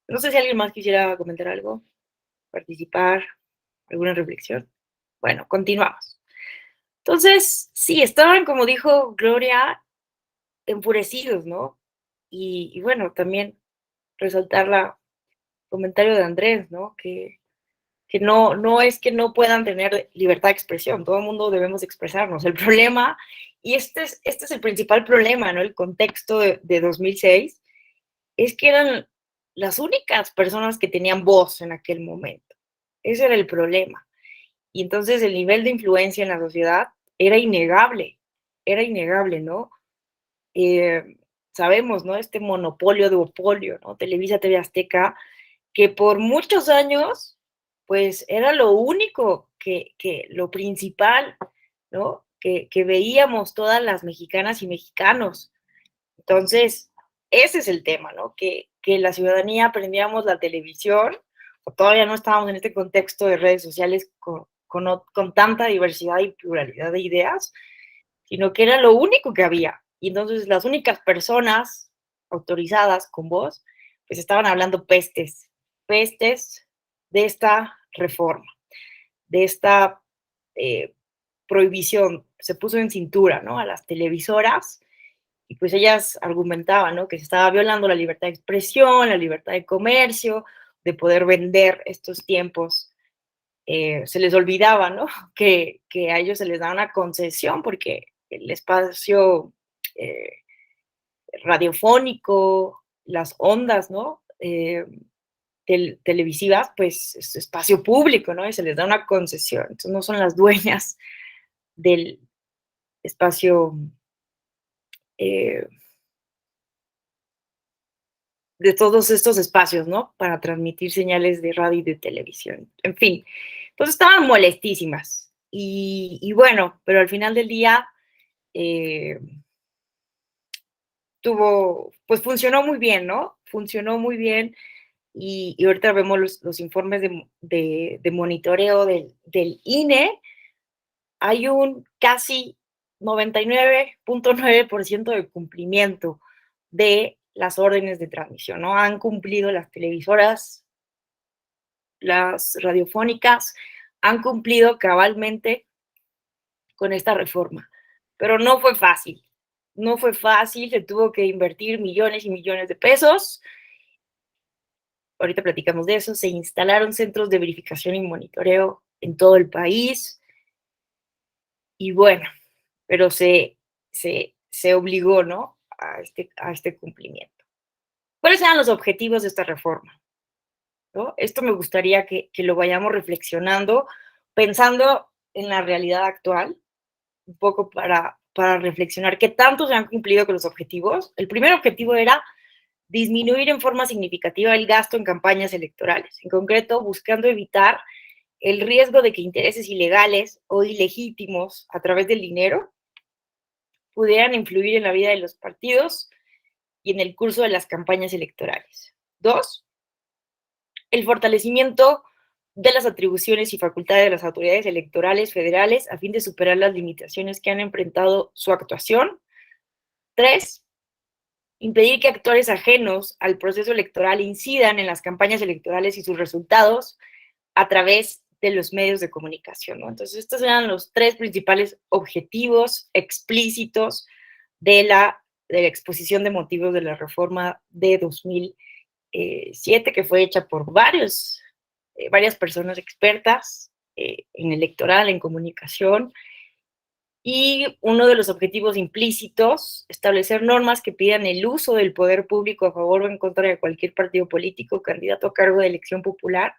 no sé si alguien más quisiera comentar algo, participar, alguna reflexión. Bueno, continuamos. Entonces, sí, estaban, como dijo Gloria, enfurecidos, ¿no? Y bueno, también resaltar el comentario de Andrés, ¿no? Que no es que no puedan tener libertad de expresión, todo el mundo debemos expresarnos. El problema, y este es el principal problema, ¿no? El contexto de 2006, es que eran las únicas personas que tenían voz en aquel momento. Ese era el problema. Y entonces el nivel de influencia en la sociedad era innegable, ¿no? Eh, Sabemos, ¿no? Este monopolio, duopolio, ¿no? Televisa, TV Azteca, que por muchos años, pues era lo único lo principal, ¿no? Que veíamos todas las mexicanas y mexicanos. Entonces, ese es el tema, ¿no? Que la ciudadanía aprendíamos la televisión, o todavía no estábamos en este contexto de redes sociales con tanta diversidad y pluralidad de ideas, sino que era lo único que había. Y entonces las únicas personas autorizadas con voz, pues estaban hablando pestes de esta reforma, de esta eh, prohibición. Se puso en cintura, ¿no? A las televisoras y pues ellas argumentaban, ¿no? Que se estaba violando la libertad de expresión, la libertad de comercio, de poder vender estos tiempos. Se les olvidaba, ¿no? Que a ellos se les da una concesión porque el espacio eh, radiofónico, las ondas, ¿no? Televisivas, pues es espacio público, ¿no? Y se les da una concesión. Entonces no son las dueñas del espacio eh, de todos estos espacios, ¿no? Para transmitir señales de radio y de televisión. En fin, entonces estaban molestísimas. Y bueno, pero al final del día eh, pues funcionó muy bien, ¿no? Funcionó muy bien y ahorita vemos los informes de monitoreo del INE. Hay un casi 99.9% de cumplimiento de las órdenes de transmisión, ¿no? Han cumplido las televisoras, las radiofónicas, han cumplido cabalmente con esta reforma, pero no fue fácil, se tuvo que invertir millones y millones de pesos, ahorita platicamos de eso, se instalaron centros de verificación y monitoreo en todo el país, y bueno, pero se obligó, ¿no? A este cumplimiento. ¿Cuáles eran los objetivos de esta reforma? ¿No? Esto me gustaría que lo vayamos reflexionando, pensando en la realidad actual, un poco para reflexionar qué tanto se han cumplido con los objetivos. El primer objetivo era disminuir en forma significativa el gasto en campañas electorales, en concreto buscando evitar el riesgo de que intereses ilegales o ilegítimos a través del dinero pudieran influir en la vida de los partidos y en el curso de las campañas electorales. 2, el fortalecimiento de las atribuciones y facultades de las autoridades electorales federales a fin de superar las limitaciones que han enfrentado su actuación. 3, impedir que actores ajenos al proceso electoral incidan en las campañas electorales y sus resultados a través de los medios de comunicación, ¿no? Entonces, estos eran los 3 principales objetivos explícitos de la de la exposición de motivos de la reforma de 2007, que fue hecha por varias personas expertas en electoral, en comunicación, y uno de los objetivos implícitos, establecer normas que pidan el uso del poder público a favor o en contra de cualquier partido político, candidato a cargo de elección popular,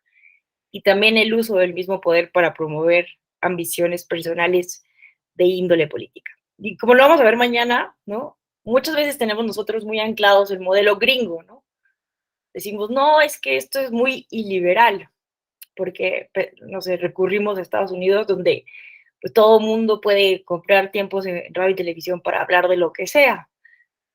y también el uso del mismo poder para promover ambiciones personales de índole política. Y como lo vamos a ver mañana, ¿no? Muchas veces tenemos nosotros muy anclados el modelo gringo, ¿no? Decimos, no, es que esto es muy iliberal, porque, no sé, recurrimos a Estados Unidos, donde pues todo mundo puede comprar tiempos en radio y televisión para hablar de lo que sea.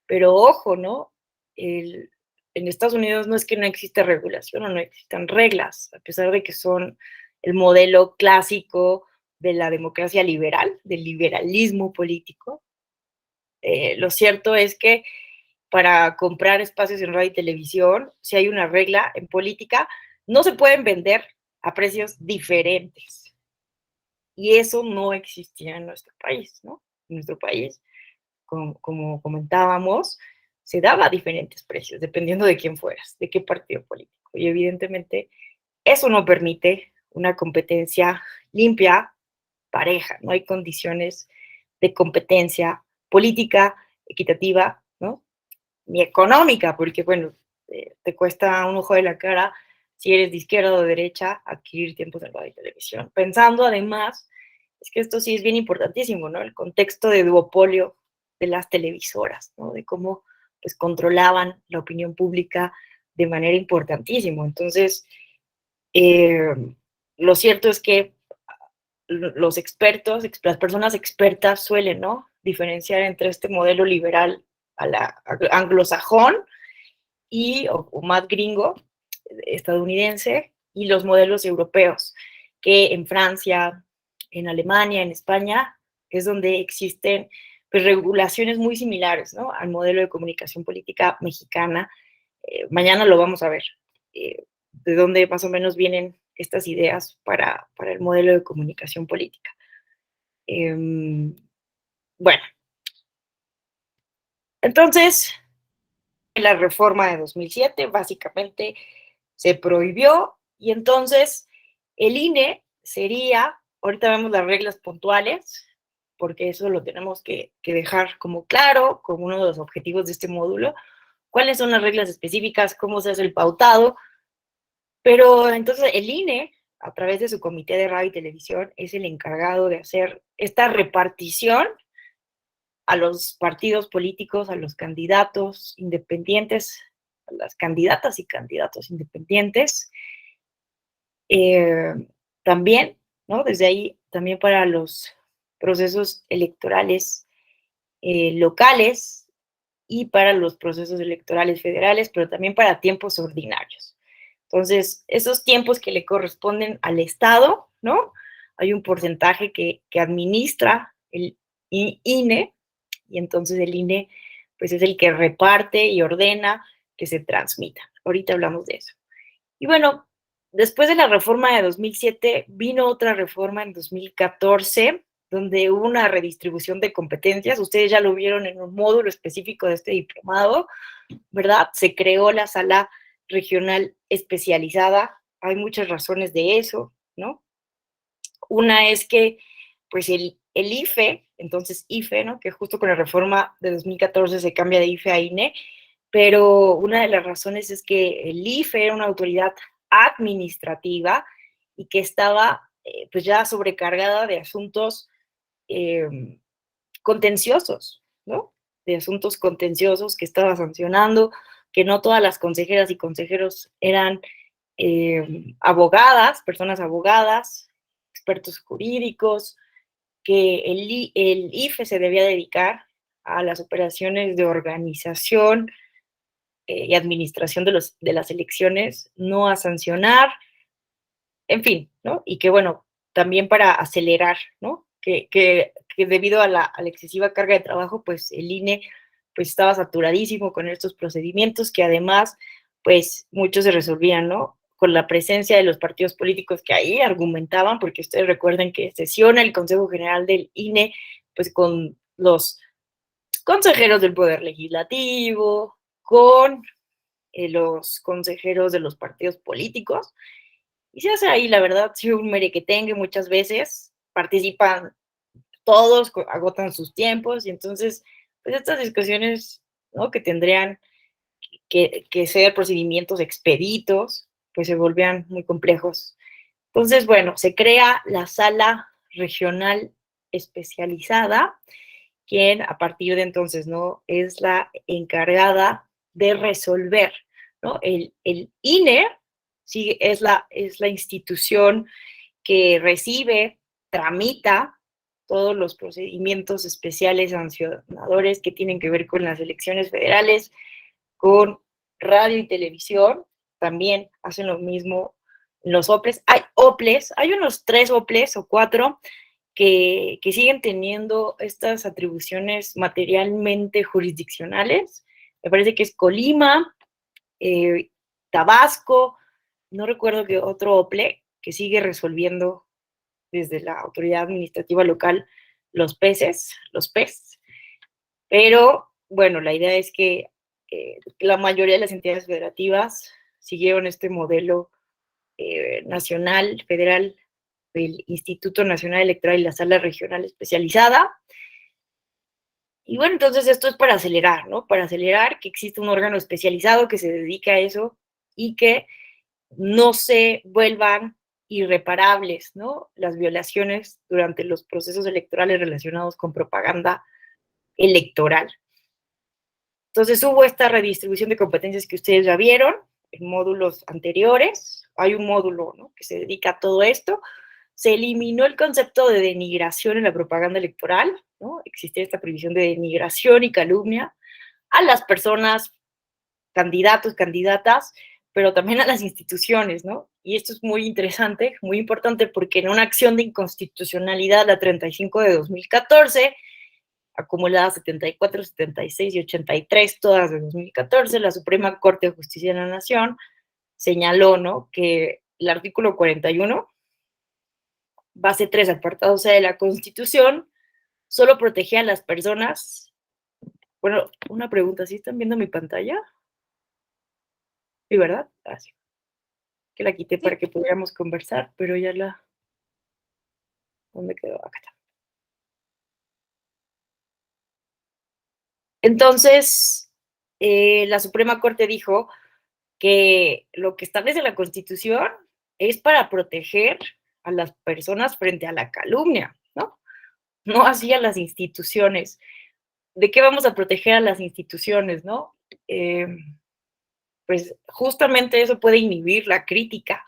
Pero ojo, ¿no? En Estados Unidos no es que no exista regulación o no existan reglas, a pesar de que son el modelo clásico de la democracia liberal, del liberalismo político. Lo cierto es que para comprar espacios en radio y televisión, si hay una regla en política, no se pueden vender a precios diferentes. Y eso no existía en nuestro país, ¿no? En nuestro país, como comentábamos, se daba a diferentes precios, dependiendo de quién fueras, de qué partido político. Y evidentemente eso no permite una competencia limpia, pareja. No hay condiciones de competencia política, equitativa, ¿no? Ni económica, porque, bueno, te cuesta un ojo de la cara si eres de izquierda o de derecha adquirir tiempos de radio y televisión. Pensando además, es que esto sí es bien importantísimo, ¿no? El contexto de duopolio de las televisoras, ¿no? De cómo pues controlaban la opinión pública de manera importantísima. Entonces, eh, lo cierto es que los expertos, las personas expertas suelen, ¿no? Diferenciar entre este modelo liberal a la anglosajón o más gringo, estadounidense, y los modelos europeos, que en Francia, en Alemania, en España, es donde existen pues, regulaciones muy similares, ¿no? Al modelo de comunicación política mexicana. Mañana lo vamos a ver, de dónde más o menos vienen estas ideas para el modelo de comunicación política. Bueno, entonces, la reforma de 2007 básicamente se prohibió y entonces el INE sería, ahorita vemos las reglas puntuales, porque eso lo tenemos que dejar como claro, como uno de los objetivos de este módulo, cuáles son las reglas específicas, cómo se hace el pautado, pero entonces el INE, a través de su comité de radio y televisión, es el encargado de hacer esta repartición a los partidos políticos, a los candidatos independientes, a las candidatas y candidatos independientes. También, ¿no? Desde ahí, también para los procesos electorales locales y para los procesos electorales federales, pero también para tiempos ordinarios. Entonces, esos tiempos que le corresponden al Estado, ¿no? Hay un porcentaje que administra el INE, y entonces el INE pues es el que reparte y ordena que se transmita. Ahorita hablamos de eso. Y bueno, después de la reforma de 2007, vino otra reforma en 2014, donde hubo una redistribución de competencias. Ustedes ya lo vieron en un módulo específico de este diplomado, ¿verdad? Se creó la sala regional especializada. Hay muchas razones de eso, ¿no? Una es que, pues, el IFE, entonces IFE, ¿no? Que justo con la reforma de 2014 se cambia de IFE a INE, pero una de las razones es que el IFE era una autoridad administrativa y que estaba, pues, ya sobrecargada de asuntos contenciosos, ¿no? De asuntos contenciosos que estaba sancionando, que no todas las consejeras y consejeros eran abogadas, personas abogadas, expertos jurídicos, que el IFE se debía dedicar a las operaciones de organización y administración de las elecciones, no a sancionar, en fin, ¿no? Y que, bueno, también para acelerar, ¿no? Que debido a la excesiva carga de trabajo, pues el INE pues estaba saturadísimo con estos procedimientos que además, pues muchos se resolvían, ¿no? Con la presencia de los partidos políticos que ahí argumentaban, porque ustedes recuerden que sesiona el Consejo General del INE, pues con los consejeros del Poder Legislativo, con los consejeros de los partidos políticos, y se hace ahí, la verdad, sí, un merequetengue muchas veces, participan todos, agotan sus tiempos, y entonces, pues estas discusiones, ¿no?, que tendrían que ser procedimientos expeditos, pues se volvían muy complejos. Entonces, bueno, se crea la sala regional especializada, quien a partir de entonces, ¿no?, es la encargada de resolver, ¿no? El INE sí, es la institución que recibe, tramita todos los procedimientos especiales sancionadores que tienen que ver con las elecciones federales, con radio y televisión, también hacen lo mismo los OPLES. Hay OPLES, hay unos 3 OPLES o 4 que siguen teniendo estas atribuciones materialmente jurisdiccionales. Me parece que es Colima, Tabasco, no recuerdo qué otro OPLE que sigue resolviendo desde la autoridad administrativa local los PES, pero bueno, la idea es que la mayoría de las entidades federativas siguieron este modelo nacional, federal, del Instituto Nacional Electoral y la Sala Regional Especializada. Y bueno, entonces esto es para acelerar, ¿no? Para acelerar que exista un órgano especializado que se dedique a eso y que no se vuelvan irreparables, ¿no?, las violaciones durante los procesos electorales relacionados con propaganda electoral. Entonces hubo esta redistribución de competencias que ustedes ya vieron en módulos anteriores. Hay un módulo, ¿no?, que se dedica a todo esto. Se eliminó el concepto de denigración en la propaganda electoral, ¿no? Existía esta prohibición de denigración y calumnia a las personas, candidatos, candidatas, pero también a las instituciones, ¿no? Y esto es muy interesante, muy importante, porque en una acción de inconstitucionalidad, la 35 de 2014, acumulada 74, 76 y 83, todas de 2014, la Suprema Corte de Justicia de la Nación señaló, ¿no?, que el artículo 41, base 3, apartado C de la Constitución, solo protegía a las personas. Bueno, una pregunta, ¿sí están viendo mi pantalla? Sí, ¿verdad? Ah, sí. Que la quité para que pudiéramos conversar, pero ya la... ¿Dónde quedó? Acá está. Entonces, la Suprema Corte dijo que lo que establece la Constitución es para proteger a las personas frente a la calumnia, ¿no? No así a las instituciones. ¿De qué vamos a proteger a las instituciones, no? Pues justamente eso puede inhibir la crítica.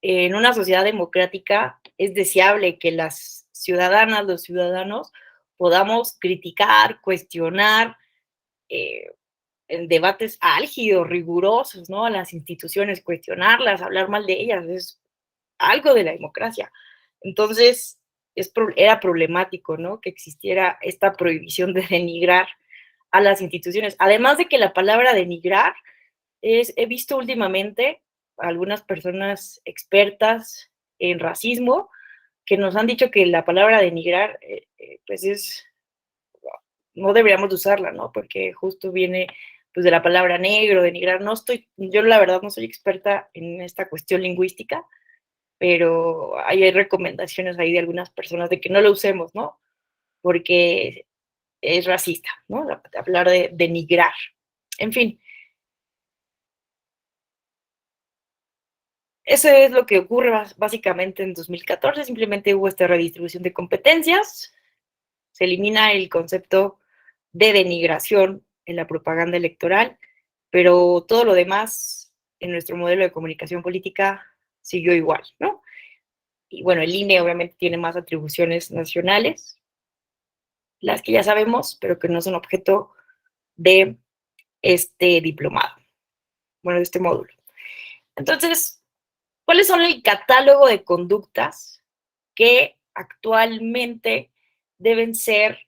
En una sociedad democrática es deseable que las ciudadanas, los ciudadanos, podamos criticar, cuestionar, en debates álgidos, rigurosos, ¿no?, a las instituciones, cuestionarlas, hablar mal de ellas, es algo de la democracia. Entonces, era problemático, ¿no?, que existiera esta prohibición de denigrar a las instituciones. Además de que la palabra denigrar he visto últimamente a algunas personas expertas en racismo que nos han dicho que la palabra denigrar, pues no deberíamos usarla, ¿no?, porque justo viene pues de la palabra negro, denigrar. Yo la verdad no soy experta en esta cuestión lingüística, pero hay recomendaciones ahí de algunas personas de que no lo usemos, ¿no?, porque es racista, ¿no?, hablar de denigrar. En fin, eso es lo que ocurre básicamente en 2014, simplemente hubo esta redistribución de competencias, se elimina el concepto de denigración en la propaganda electoral, pero todo lo demás en nuestro modelo de comunicación política siguió igual, ¿no? Y bueno, el INE obviamente tiene más atribuciones nacionales, las que ya sabemos, pero que no son objeto de este diplomado, bueno, de este módulo. Entonces, ¿cuáles son el catálogo de conductas que actualmente deben ser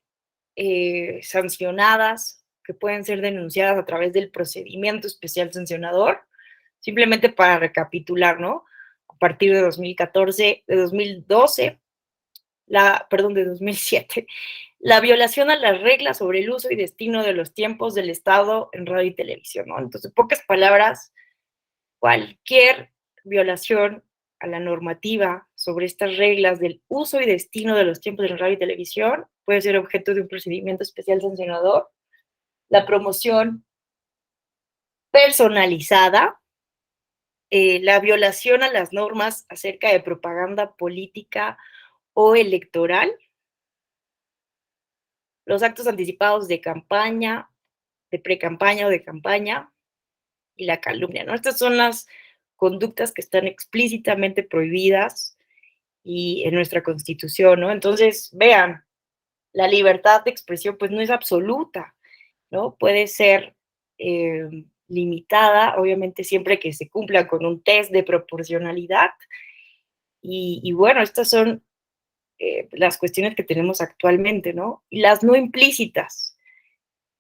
sancionadas, que pueden ser denunciadas a través del procedimiento especial sancionador? Simplemente para recapitular, ¿no? A partir de 2014, de 2012, de 2007, la violación a las reglas sobre el uso y destino de los tiempos del Estado en radio y televisión, ¿no? Entonces, en pocas palabras, cualquier violación a la normativa sobre estas reglas del uso y destino de los tiempos de radio y televisión puede ser objeto de un procedimiento especial sancionador. La promoción personalizada, la violación a las normas acerca de propaganda política o electoral, los actos anticipados de campaña, de pre-campaña o de campaña, y la calumnia, ¿no? Estas son las conductas que están explícitamente prohibidas y en nuestra Constitución, ¿no? Entonces, vean, la libertad de expresión pues no es absoluta, ¿no? Puede ser limitada, obviamente siempre que se cumpla con un test de proporcionalidad. Y bueno, estas son las cuestiones que tenemos actualmente, ¿no? Y las no implícitas,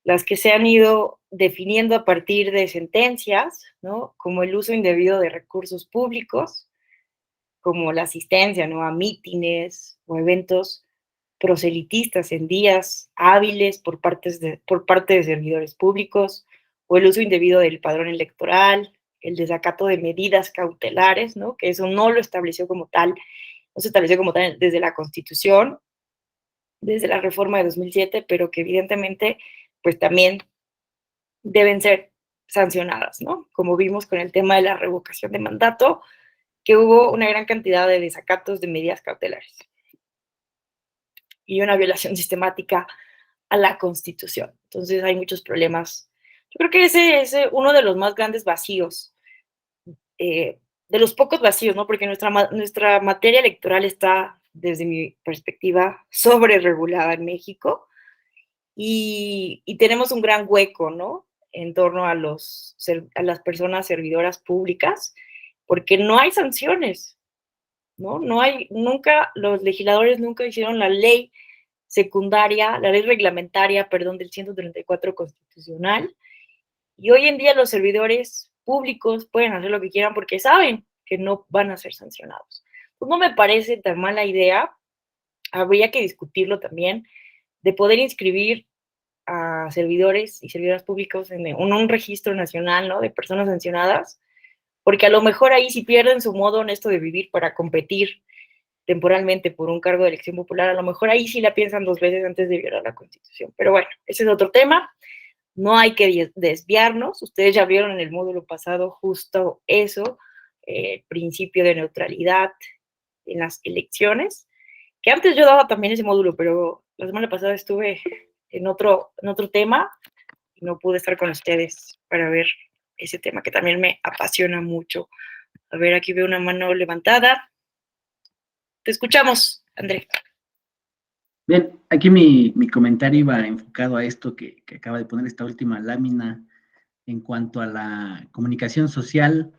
las que se han ido definiendo a partir de sentencias, ¿no? Como el uso indebido de recursos públicos, como la asistencia, ¿no? A mítines o eventos proselitistas en días hábiles por parte de servidores públicos, o el uso indebido del padrón electoral, el desacato de medidas cautelares, ¿no? Que eso no lo estableció como tal, no se estableció como tal desde la Constitución, desde la reforma de 2007, pero que evidentemente pues también deben ser sancionadas, ¿no? Como vimos con el tema de la revocación de mandato, que hubo una gran cantidad de desacatos de medidas cautelares y una violación sistemática a la Constitución. Entonces hay muchos problemas. Yo creo que ese es uno de los más grandes vacíos, de los pocos vacíos, ¿no? Porque nuestra materia electoral está, desde mi perspectiva, sobreregulada en México, y tenemos un gran hueco, ¿no? En torno a las personas servidoras públicas, porque no hay sanciones, ¿no? Los legisladores nunca hicieron la ley secundaria, la ley reglamentaria, perdón, del 134 constitucional, y hoy en día los servidores públicos pueden hacer lo que quieran porque saben que no van a ser sancionados. Pues no me parece tan mala idea, habría que discutirlo también, de poder inscribir a servidores y servidoras públicos en un registro nacional, ¿no? De personas sancionadas, porque a lo mejor ahí si pierden su modo honesto de vivir para competir temporalmente por un cargo de elección popular, a lo mejor ahí sí la piensan 2 veces antes de violar la Constitución. Pero bueno, ese es otro tema, no hay que desviarnos, ustedes ya vieron en el módulo pasado justo eso, el principio de neutralidad en las elecciones, que antes yo daba también ese módulo, pero la semana pasada estuve en otro tema y no pude estar con ustedes para ver ese tema que también me apasiona mucho. A ver, aquí veo una mano levantada. Te escuchamos, André. Bien, aquí mi comentario iba enfocado a esto que acaba de poner esta última lámina en cuanto a la comunicación social,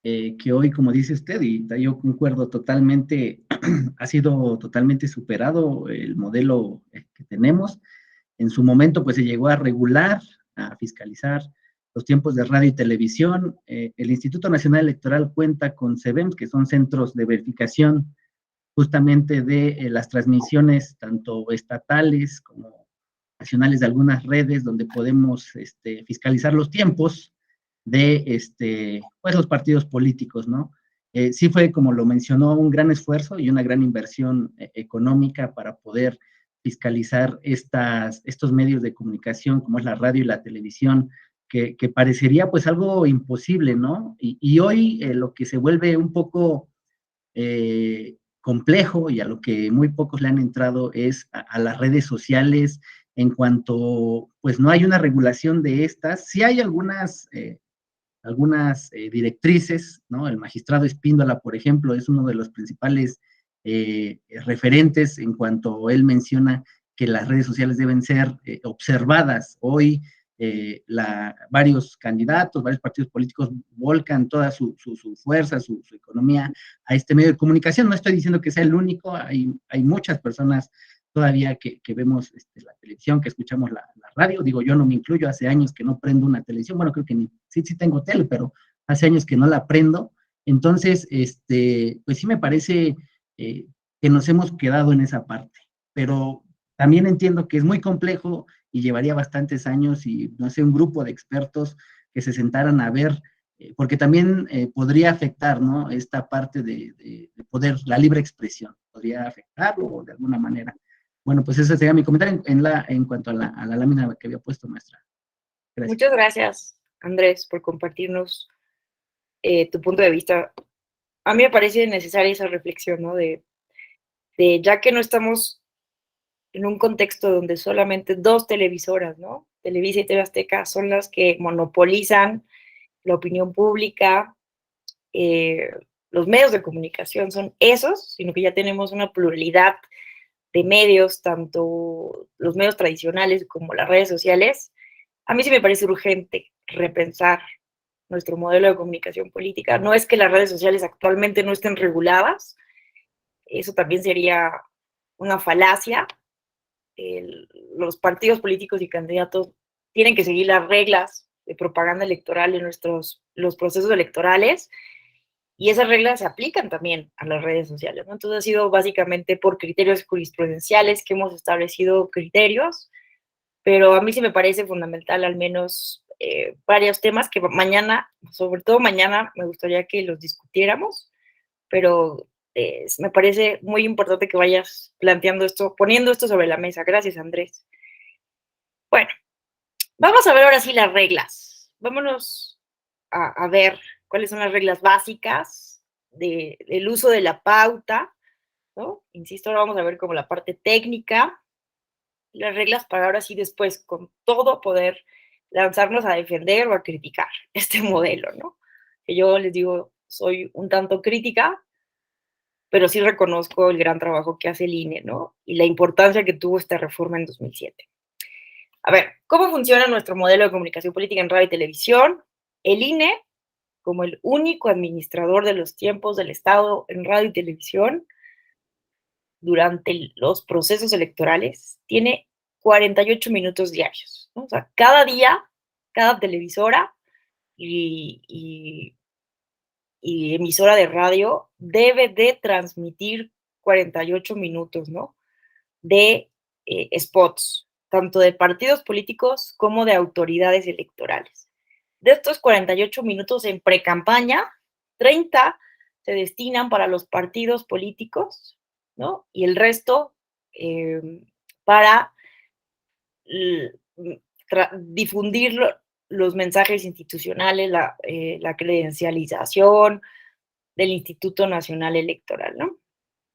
que hoy, como dice usted, y yo concuerdo totalmente, ha sido totalmente superado el modelo que tenemos. En su momento, pues se llegó a regular, a fiscalizar los tiempos de radio y televisión. El Instituto Nacional Electoral cuenta con CEBEMS, que son centros de verificación justamente de las transmisiones tanto estatales como nacionales de algunas redes, donde podemos fiscalizar los tiempos de pues los partidos políticos, ¿no? Sí fue, como lo mencionó, un gran esfuerzo y una gran inversión económica para poder fiscalizar estos medios de comunicación, como es la radio y la televisión, que parecería pues algo imposible, ¿no? Y hoy lo que se vuelve un poco complejo y a lo que muy pocos le han entrado es a las redes sociales, en cuanto pues no hay una regulación de estas. Sí hay algunas directrices, ¿no? El magistrado Espíndola, por ejemplo, es uno de los principales referentes en cuanto él menciona que las redes sociales deben ser observadas. Hoy varios candidatos, varios partidos políticos volcan toda su fuerza, su economía a este medio de comunicación. No estoy diciendo que sea el único, hay muchas personas todavía que vemos la televisión, que escuchamos la radio. Digo, yo no me incluyo, hace años que no prendo una televisión, bueno, creo que sí tengo tele, pero hace años que no la prendo. Entonces, pues sí me parece que nos hemos quedado en esa parte, pero también entiendo que es muy complejo y llevaría bastantes años y, no sé, un grupo de expertos que se sentaran a ver, porque también podría afectar, ¿no? Esta parte de poder, la libre expresión, podría afectarlo de alguna manera. Bueno, pues ese sería mi comentario en cuanto a la lámina que había puesto, maestra. Gracias. Muchas gracias, Andrés, por compartirnos tu punto de vista. A mí me parece necesaria esa reflexión, ¿no? De ya que no estamos en un contexto donde solamente dos televisoras, ¿no? Televisa y TV Azteca son las que monopolizan la opinión pública, eh, los medios de comunicación son esos, sino que ya tenemos una pluralidad de medios, tanto los medios tradicionales como las redes sociales. A mí sí me parece urgente repensar nuestro modelo de comunicación política. No es que las redes sociales actualmente no estén reguladas, eso también sería una falacia. Los partidos políticos y candidatos tienen que seguir las reglas de propaganda electoral en los procesos electorales, y esas reglas se aplican también a las redes sociales, ¿no? Entonces ha sido básicamente por criterios jurisprudenciales que hemos establecido criterios, pero a mí sí me parece fundamental al menos varios temas que mañana, sobre todo mañana, me gustaría que los discutiéramos, pero me parece muy importante que vayas planteando esto, poniendo esto sobre la mesa. Gracias, Andrés. Bueno, vamos a ver ahora sí las reglas. Vámonos a ver cuáles son las reglas básicas del uso de la pauta, ¿no? Insisto, ahora vamos a ver como la parte técnica, las reglas para ahora sí después con todo poder lanzarnos a defender o a criticar este modelo, ¿no? Que yo les digo, soy un tanto crítica, pero sí reconozco el gran trabajo que hace el INE, ¿no? Y la importancia que tuvo esta reforma en 2007. A ver, ¿cómo funciona nuestro modelo de comunicación política en radio y televisión? El INE, como el único administrador de los tiempos del Estado en radio y televisión, durante los procesos electorales, tiene 48 minutos diarios, ¿no? O sea, cada día, cada televisora y emisora de radio debe de transmitir 48 minutos, ¿no? De spots, tanto de partidos políticos como de autoridades electorales. De estos 48 minutos en precampaña, 30 se destinan para los partidos políticos, ¿no? Y el resto para difundir los mensajes institucionales, la credencialización del Instituto Nacional Electoral, ¿no?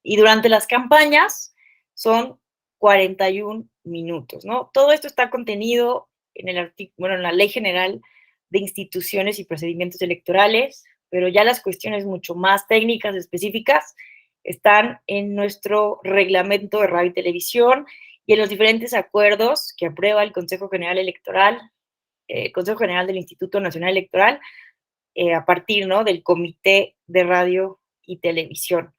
Y durante las campañas son 41 minutos, ¿no? Todo esto está contenido en en la Ley General de Instituciones y Procedimientos Electorales, pero ya las cuestiones mucho más técnicas, específicas, están en nuestro reglamento de radio y televisión y en los diferentes acuerdos que aprueba el Consejo General Electoral, Consejo General del Instituto Nacional Electoral, a partir, ¿no?, del Comité de Radio y Televisión.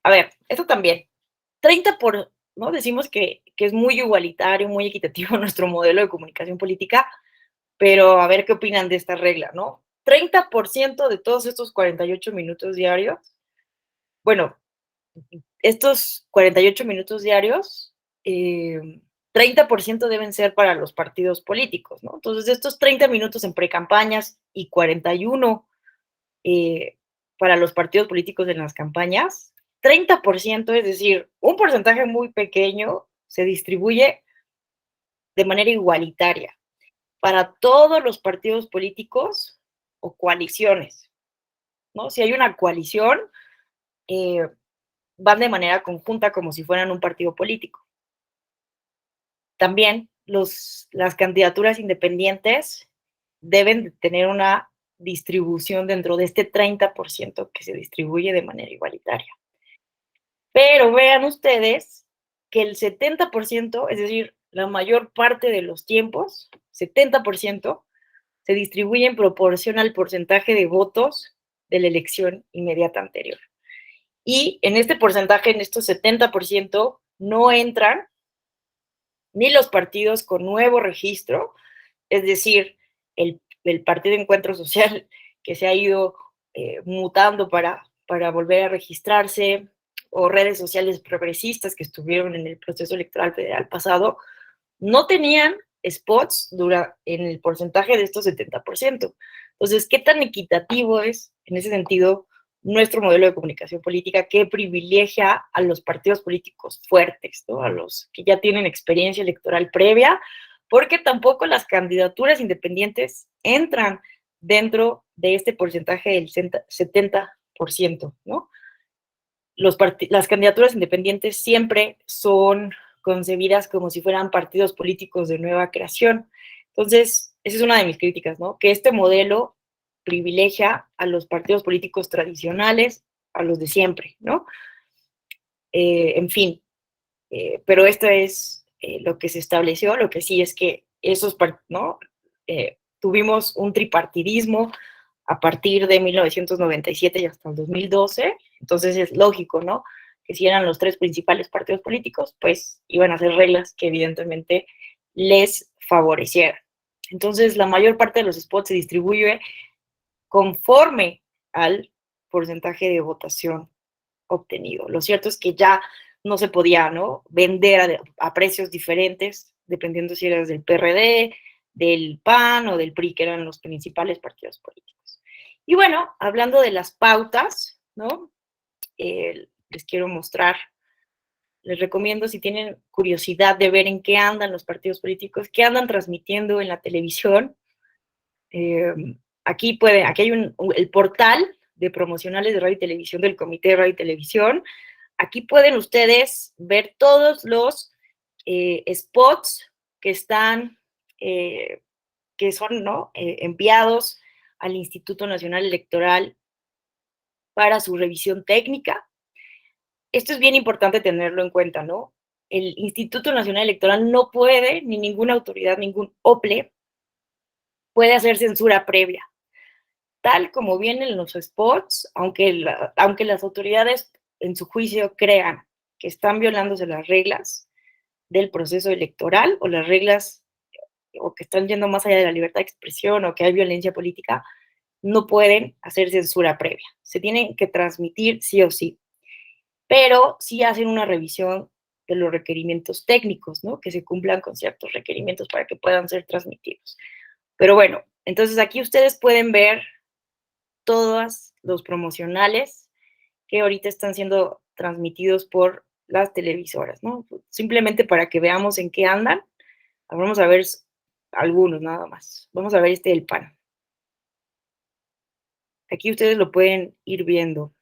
A ver, esto también, 30 por, ¿no? Decimos que es muy igualitario, muy equitativo nuestro modelo de comunicación política, pero a ver qué opinan de esta regla, ¿no? 30% de todos estos 48 minutos diarios, bueno, estos 48 minutos diarios, 30% deben ser para los partidos políticos, ¿no? Entonces, de estos 30 minutos en precampañas y 41 para los partidos políticos en las campañas, 30%, es decir, un porcentaje muy pequeño, se distribuye de manera igualitaria para todos los partidos políticos o coaliciones, ¿no? Si hay una coalición, van de manera conjunta como si fueran un partido político. También las candidaturas independientes deben tener una distribución dentro de este 30% que se distribuye de manera igualitaria. Pero vean ustedes que el 70%, es decir, la mayor parte de los tiempos, 70%, se distribuye en proporción al porcentaje de votos de la elección inmediata anterior. Y en este porcentaje, en estos 70%, no entran ni los partidos con nuevo registro, es decir, el Partido Encuentro Social que se ha ido mutando para volver a registrarse, o redes sociales progresistas que estuvieron en el proceso electoral federal pasado, no tenían spots en el porcentaje de estos 70%. Entonces, ¿qué tan equitativo es, en ese sentido, nuestro modelo de comunicación política que privilegia a los partidos políticos fuertes, ¿no? A los que ya tienen experiencia electoral previa, porque tampoco las candidaturas independientes entran dentro de este porcentaje del 70%, ¿no? Las candidaturas independientes siempre son concebidas como si fueran partidos políticos de nueva creación. Entonces, esa es una de mis críticas, ¿no? Que este modelo privilegia a los partidos políticos tradicionales, a los de siempre, ¿no? En fin, pero esto es lo que se estableció. Lo que sí es que ¿no? Tuvimos un tripartidismo a partir de 1997 y hasta el 2012, entonces es lógico, ¿no? Que si eran los tres principales partidos políticos, pues iban a ser reglas que evidentemente les favorecieran. Entonces, la mayor parte de los spots se distribuye conforme al porcentaje de votación obtenido. Lo cierto es que ya no se podía, ¿no?, vender a precios diferentes, dependiendo si eras del PRD, del PAN o del PRI, que eran los principales partidos políticos. Y bueno, hablando de las pautas, ¿no? Les quiero mostrar, les recomiendo, si tienen curiosidad de ver en qué andan los partidos políticos, qué andan transmitiendo en la televisión. Aquí hay el portal de promocionales de radio y televisión del Comité de Radio y Televisión. Aquí pueden ustedes ver todos los spots que están, que son, ¿no?, enviados al Instituto Nacional Electoral para su revisión técnica. Esto es bien importante tenerlo en cuenta, ¿no? El Instituto Nacional Electoral no puede, ni ninguna autoridad, ningún OPLE, puede hacer censura previa. Tal como vienen los spots, aunque las autoridades en su juicio crean que están violándose las reglas del proceso electoral o las reglas, o que están yendo más allá de la libertad de expresión o que hay violencia política, no pueden hacer censura previa. Se tienen que transmitir sí o sí, pero sí hacen una revisión de los requerimientos técnicos, ¿no? Que se cumplan con ciertos requerimientos para que puedan ser transmitidos. Pero bueno, entonces aquí ustedes pueden ver todos los promocionales que ahorita están siendo transmitidos por las televisoras, ¿no? Simplemente para que veamos en qué andan. Vamos a ver algunos nada más. Vamos a ver este del PAN. Aquí ustedes lo pueden ir viendo.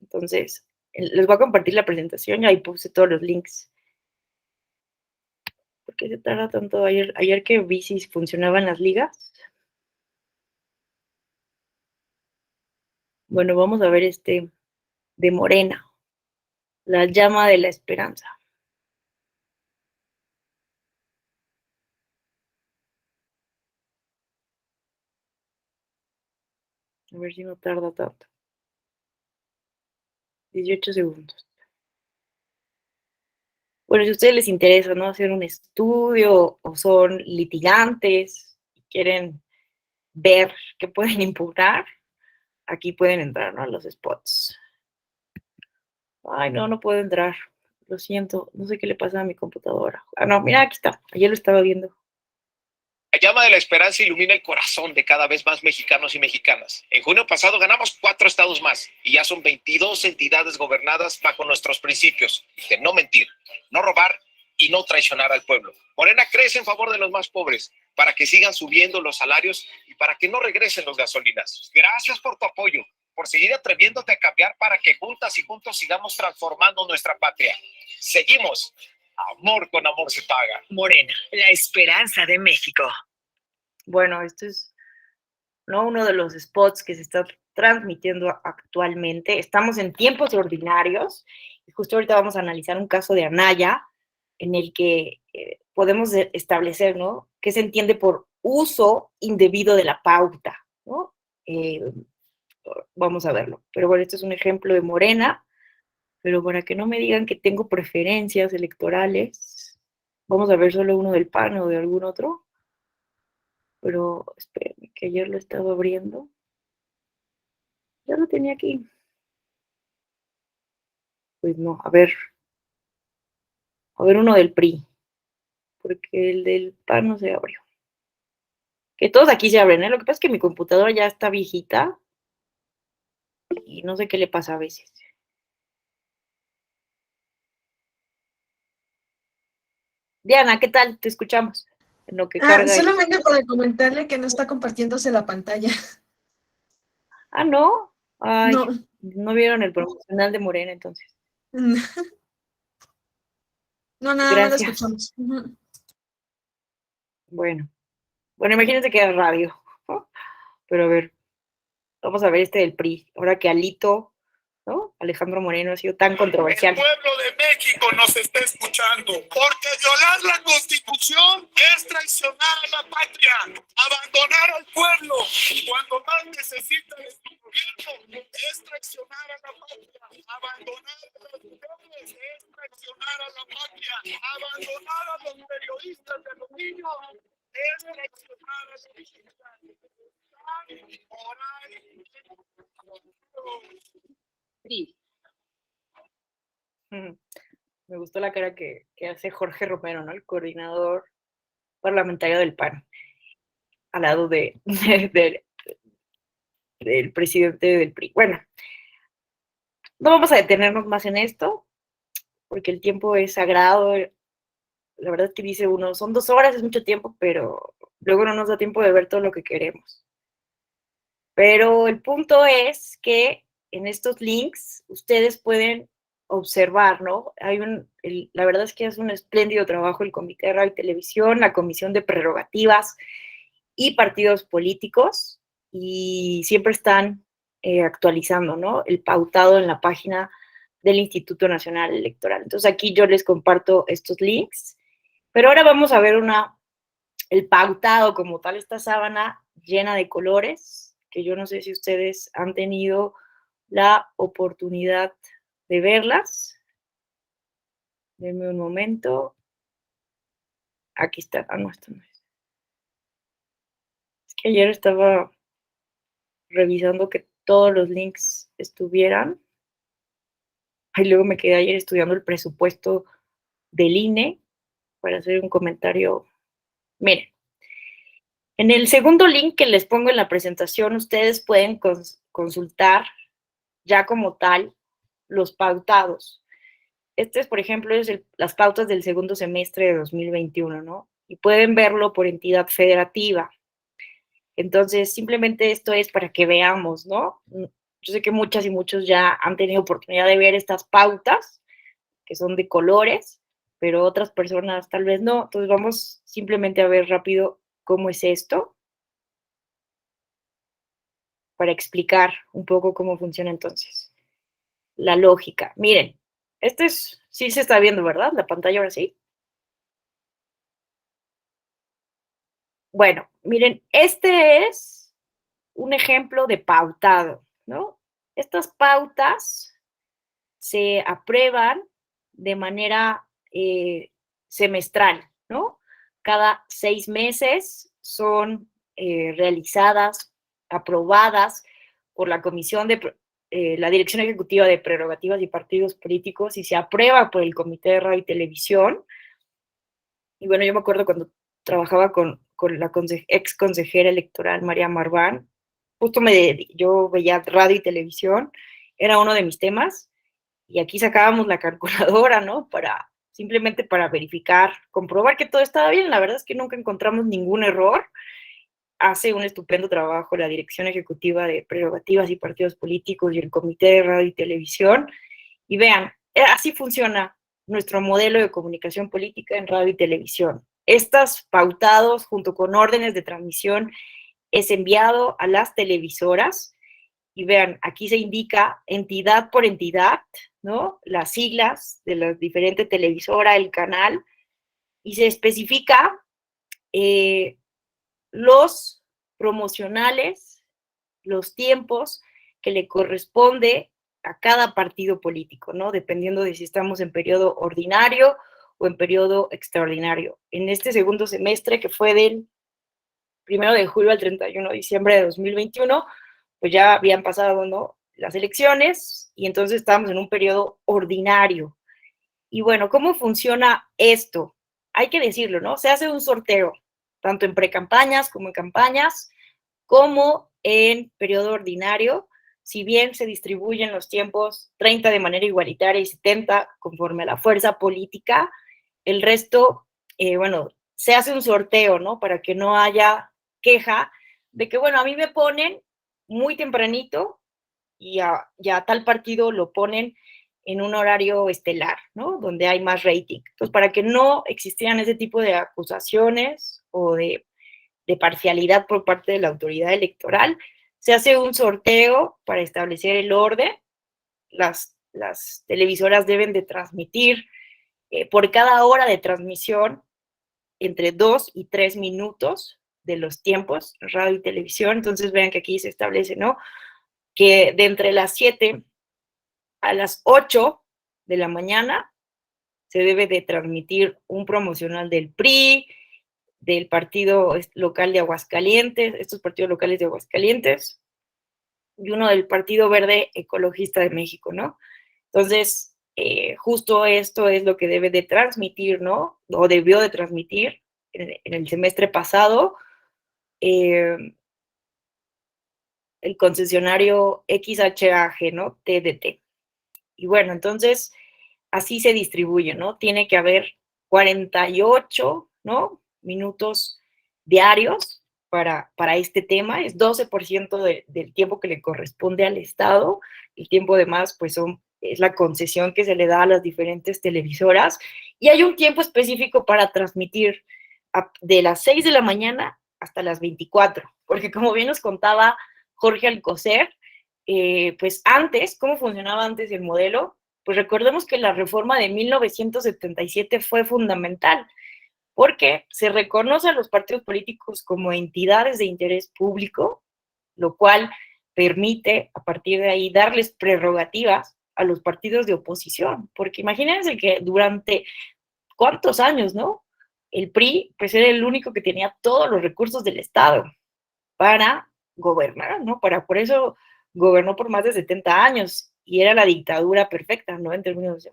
Entonces, les voy a compartir la presentación y ahí puse todos los links. ¿Por qué se tarda tanto? Ayer que vi si funcionaban las ligas. Bueno, vamos a ver este de Morena, la llama de la esperanza. A ver si no tarda tanto. 18 segundos. Bueno, si a ustedes les interesa, ¿no?, hacer un estudio o son litigantes y quieren ver qué pueden impugnar, aquí pueden entrar, ¿no?, a los spots. Ay, no puedo entrar. Lo siento, no sé qué le pasa a mi computadora. Ah, no, mira, aquí está. Ayer lo estaba viendo. La llama de la esperanza ilumina el corazón de cada vez más mexicanos y mexicanas. En junio pasado ganamos 4 estados más y ya son 22 entidades gobernadas bajo nuestros principios de no mentir, no robar y no traicionar al pueblo. Morena crece en favor de los más pobres para que sigan subiendo los salarios y para que no regresen los gasolinazos. Gracias por tu apoyo, por seguir atreviéndote a cambiar para que juntas y juntos sigamos transformando nuestra patria. Seguimos. Amor con amor se paga. Morena, la esperanza de México. Bueno, esto es, ¿no?, uno de los spots que se está transmitiendo actualmente. Estamos en tiempos ordinarios y justo ahorita vamos a analizar un caso de Anaya en el que podemos establecer, ¿no?, qué se entiende por uso indebido de la pauta, ¿no? Vamos a verlo. Pero bueno, este es un ejemplo de Morena. Pero para que no me digan que tengo preferencias electorales, vamos a ver solo uno del PAN o de algún otro. Pero espérenme, que ayer lo estaba abriendo. Ya lo tenía aquí. Pues no, a ver uno del PRI, porque el del PAN no se abrió. Que todos aquí se abren, ¿eh? Lo que pasa es que mi computadora ya está viejita y no sé qué le pasa a veces. Diana, ¿qué tal? Te escuchamos. En lo que carga esto. Solamente para comentarle que no está compartiéndose la pantalla. Ah, ¿no? Ay, No. no vieron el promocional de Morena, entonces. No, nada más lo Gracias. escuchamos. Ujú. Bueno, imagínense que era radio, ¿no? Pero a ver, vamos a ver este del PRI. Ahora que Alito, ¿no? Alejandro Moreno ha sido tan controversial. El pueblo de México nos está escuchando, porque violar la Constitución es traicionar a la patria, abandonar al pueblo cuando más necesita de su gobierno es traicionar a la patria, abandonar a las mujeres es traicionar a la patria, abandonar a los periodistas de los niños es traicionar a los mexicanos. Sí. Me gustó la cara que hace Jorge Romero, ¿no? El coordinador parlamentario del PAN, al lado del presidente del PRI. Bueno, no vamos a detenernos más en esto, porque el tiempo es sagrado. La verdad es que dice uno, son 2 horas, es mucho tiempo, pero luego no nos da tiempo de ver todo lo que queremos. Pero el punto es que en estos links ustedes pueden observar, ¿no? La verdad es que es un espléndido trabajo el Comité de Radio y Televisión, la Comisión de Prerrogativas y Partidos Políticos, y siempre están actualizando, ¿no? El pautado en la página del Instituto Nacional Electoral. Entonces aquí yo les comparto estos links, pero ahora vamos a ver el pautado como tal, esta sábana llena de colores, que yo no sé si ustedes han tenido la oportunidad de verlas. Denme un momento. Aquí está. Ah, no, esto no es. Es que ayer estaba revisando que todos los links estuvieran. Y luego me quedé ayer estudiando el presupuesto del INE para hacer un comentario. Miren, en el segundo link que les pongo en la presentación, ustedes pueden consultar ya como tal los pautados. Este es, por ejemplo, las pautas del segundo semestre de 2021, ¿no? Y pueden verlo por entidad federativa. Entonces, simplemente esto es para que veamos, ¿no? Yo sé que muchas y muchos ya han tenido oportunidad de ver estas pautas, que son de colores, pero otras personas tal vez no. Entonces, vamos simplemente a ver rápido cómo es esto, para explicar un poco cómo funciona entonces la lógica. Miren, sí se está viendo, ¿verdad? La pantalla ahora sí. Bueno, miren, este es un ejemplo de pautado, ¿no? Estas pautas se aprueban de manera semestral, ¿no? Cada 6 meses son realizadas, aprobadas por la Comisión de la Dirección Ejecutiva de Prerrogativas y Partidos Políticos y se aprueba por el Comité de Radio y Televisión. Y bueno, yo me acuerdo cuando trabajaba con la ex consejera electoral María Marván, justo yo veía radio y televisión, era uno de mis temas, y aquí sacábamos la calculadora, ¿no? Simplemente para verificar, comprobar que todo estaba bien. La verdad es que nunca encontramos ningún error. Hace un estupendo trabajo la Dirección Ejecutiva de Prerrogativas y Partidos Políticos y el Comité de Radio y Televisión. Y vean, así funciona nuestro modelo de comunicación política en radio y televisión. Estos pautados, junto con órdenes de transmisión, es enviado a las televisoras. Y vean, aquí se indica entidad por entidad, ¿no? Las siglas de la diferente televisora, el canal, y se especifica los promocionales, los tiempos que le corresponde a cada partido político, ¿no? Dependiendo de si estamos en periodo ordinario o en periodo extraordinario. En este segundo semestre, que fue del 1 de julio al 31 de diciembre de 2021, pues ya habían pasado, ¿no?, las elecciones, y entonces estamos en un periodo ordinario. Y bueno, ¿cómo funciona esto? Hay que decirlo, ¿no? Se hace un sorteo, tanto en precampañas como en campañas, como en periodo ordinario, si bien se distribuyen los tiempos 30 de manera igualitaria y 70 conforme a la fuerza política, el resto, bueno, se hace un sorteo, ¿no? Para que no haya queja de que, bueno, a mí me ponen muy tempranito y a tal partido lo ponen en un horario estelar, ¿no? Donde hay más rating. Entonces, para que no existieran ese tipo de acusaciones o de parcialidad por parte de la autoridad electoral, se hace un sorteo para establecer el orden. Las televisoras deben de transmitir por cada hora de transmisión entre 2 y 3 minutos de los tiempos, radio y televisión. Entonces vean que aquí se establece, ¿no? Que de entre las 7 a las 8 de la mañana se debe de transmitir un promocional del PRI, del partido local de Aguascalientes, estos partidos locales de Aguascalientes, y uno del Partido Verde Ecologista de México, ¿no? Entonces, justo esto es lo que debe de transmitir, ¿no? O debió de transmitir en el semestre pasado el concesionario XHAG, ¿no? TDT. Y bueno, entonces, así se distribuye, ¿no? Tiene que haber 48, ¿no? Minutos diarios para este tema, es 12% del tiempo que le corresponde al Estado, el tiempo demás pues es la concesión que se le da a las diferentes televisoras, y hay un tiempo específico para transmitir de las 6 de la mañana hasta las 24, porque como bien nos contaba Jorge Alcocer, pues antes, ¿cómo funcionaba antes el modelo? Pues recordemos que la reforma de 1977 fue fundamental, porque se reconoce a los partidos políticos como entidades de interés público, lo cual permite a partir de ahí darles prerrogativas a los partidos de oposición, porque imagínense que durante cuántos años, ¿no? El PRI, pues era el único que tenía todos los recursos del Estado para gobernar, ¿no? Por eso gobernó por más de 70 años y era la dictadura perfecta, ¿no? En términos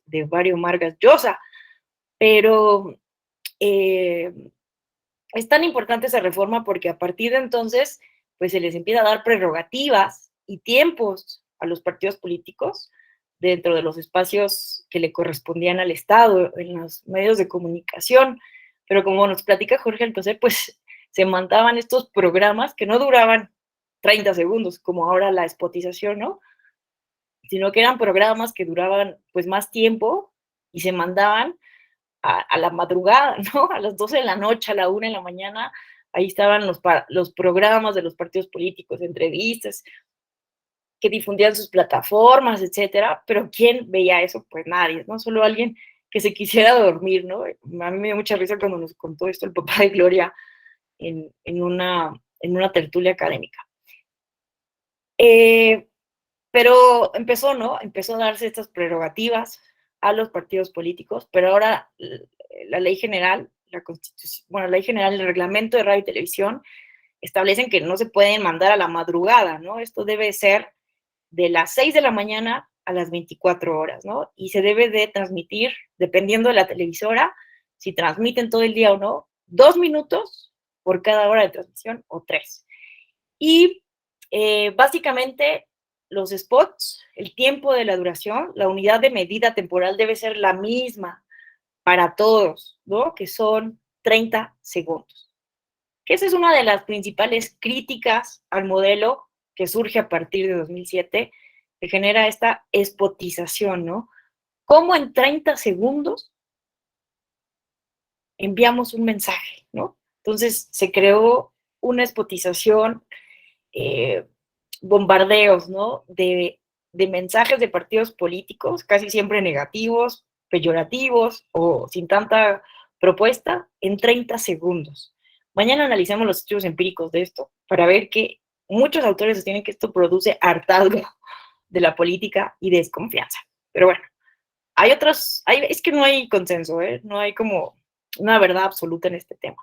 de Mario Vargas Llosa. Pero es tan importante esa reforma porque a partir de entonces, pues se les empieza a dar prerrogativas y tiempos a los partidos políticos dentro de los espacios que le correspondían al Estado, en los medios de comunicación. Pero como nos platica Jorge Alcocer, pues se mandaban estos programas que no duraban 30 segundos, como ahora la spotización, ¿no? Sino que eran programas que duraban pues más tiempo y se mandaban a la madrugada, ¿no? A las 12 de la noche, a la 1 de la mañana, ahí estaban los programas de los partidos políticos, entrevistas, que difundían sus plataformas, etcétera, pero ¿quién veía eso? Pues nadie, ¿no? Solo alguien que se quisiera dormir, ¿no? A mí me dio mucha risa cuando nos contó esto el papá de Gloria en una tertulia académica. Pero empezó, ¿no? Empezó a darse estas prerrogativas a los partidos políticos, pero ahora la ley general, la constitución, bueno, la ley general, el reglamento de radio y televisión establecen que no se pueden mandar a la madrugada, ¿no? Esto debe ser de las 6 de la mañana a las 24 horas, ¿no? Y se debe de transmitir, dependiendo de la televisora, si transmiten todo el día o no, 2 minutos por cada hora de transmisión o 3. Y básicamente los spots, el tiempo de la duración, la unidad de medida temporal debe ser la misma para todos, ¿no? Que son 30 segundos. Que esa es una de las principales críticas al modelo que surge a partir de 2007, que genera esta spotización, ¿no? ¿Cómo en 30 segundos enviamos un mensaje, ¿no? Entonces se creó una spotización, bombardeos, ¿no? De mensajes de partidos políticos, casi siempre negativos, peyorativos o sin tanta propuesta, en 30 segundos. Mañana analicemos los estudios empíricos de esto para ver que muchos autores sostienen que esto produce hartazgo de la política y desconfianza. Pero bueno, hay otros, es que no hay consenso, ¿eh? No hay como una verdad absoluta en este tema.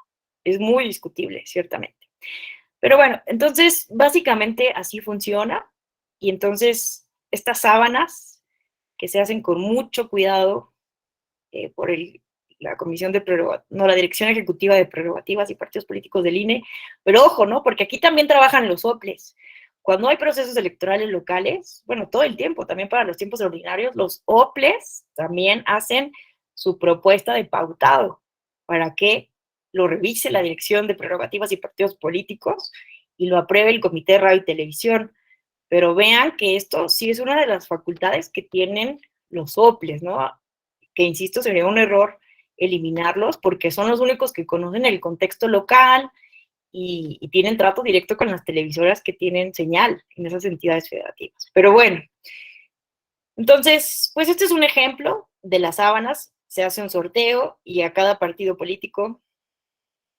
Es muy discutible, ciertamente. Pero bueno, entonces, básicamente así funciona. Y entonces, estas sábanas que se hacen con mucho cuidado por la Comisión de la Dirección Ejecutiva de Prerrogativas y Partidos Políticos del INE, pero ojo, ¿no? Porque aquí también trabajan los OPLES. Cuando hay procesos electorales locales, bueno, todo el tiempo, también para los tiempos ordinarios, los OPLES también hacen su propuesta de pautado para que lo revise la Dirección de Prerrogativas y Partidos Políticos y lo apruebe el Comité de Radio y Televisión. Pero vean que esto sí es una de las facultades que tienen los OPLES, ¿no? Que, insisto, sería un error eliminarlos porque son los únicos que conocen el contexto local y tienen trato directo con las televisoras que tienen señal en esas entidades federativas. Pero bueno, entonces, pues este es un ejemplo de las sábanas. Se hace un sorteo y a cada partido político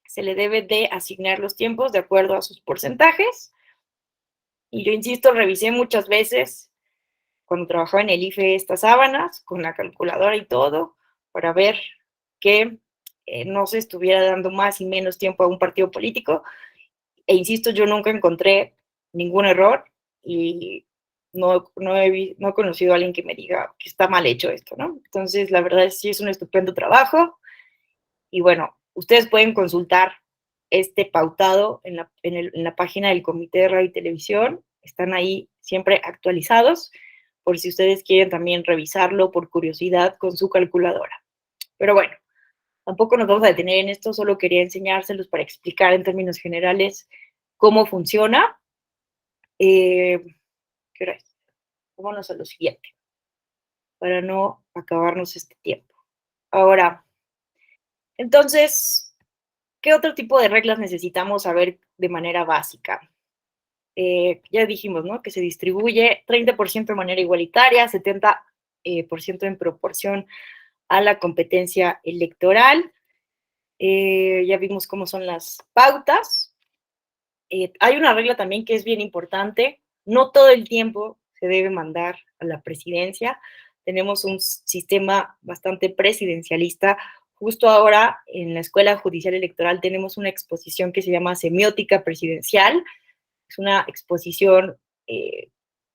se le debe de asignar los tiempos de acuerdo a sus porcentajes. Y yo insisto, revisé muchas veces cuando trabajaba en el IFE estas sábanas con la calculadora y todo para ver que no se estuviera dando más y menos tiempo a un partido político. E insisto, yo nunca encontré ningún error y no he conocido a alguien que me diga que está mal hecho esto, ¿no? Entonces, la verdad sí es un estupendo trabajo. Y bueno, ustedes pueden consultar este pautado en la página del Comité de Radio y Televisión. Están ahí siempre actualizados, por si ustedes quieren también revisarlo por curiosidad con su calculadora. Pero bueno, tampoco nos vamos a detener en esto, solo quería enseñárselos para explicar en términos generales cómo funciona. ¿Qué hora es? Vámonos a lo siguiente, para no acabarnos este tiempo. Ahora, entonces, ¿qué otro tipo de reglas necesitamos saber de manera básica? Ya dijimos, ¿no? Que se distribuye 30% de manera igualitaria, 70% en proporción a la competencia electoral. Ya vimos cómo son las pautas. Hay una regla también que es bien importante, no todo el tiempo se debe mandar a la presidencia. Tenemos un sistema bastante presidencialista. Justo ahora en la Escuela Judicial Electoral tenemos una exposición que se llama Semiótica Presidencial. Es una exposición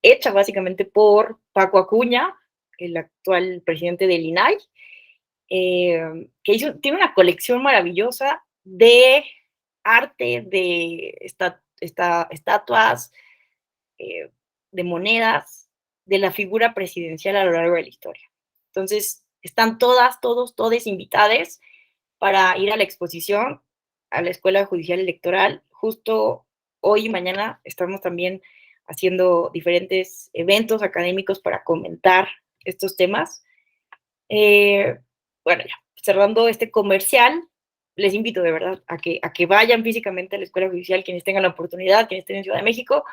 hecha básicamente por Paco Acuña, el actual presidente del INAI, que tiene una colección maravillosa de arte, de estatuas, de monedas, de la figura presidencial a lo largo de la historia. Entonces, están todos invitados para ir a la exposición a la Escuela Judicial Electoral. Justo hoy y mañana estamos también haciendo diferentes eventos académicos para comentar estos temas. Bueno, ya, cerrando este comercial, les invito de verdad a que vayan físicamente a la Escuela Judicial, quienes tengan la oportunidad, quienes estén en Ciudad de México,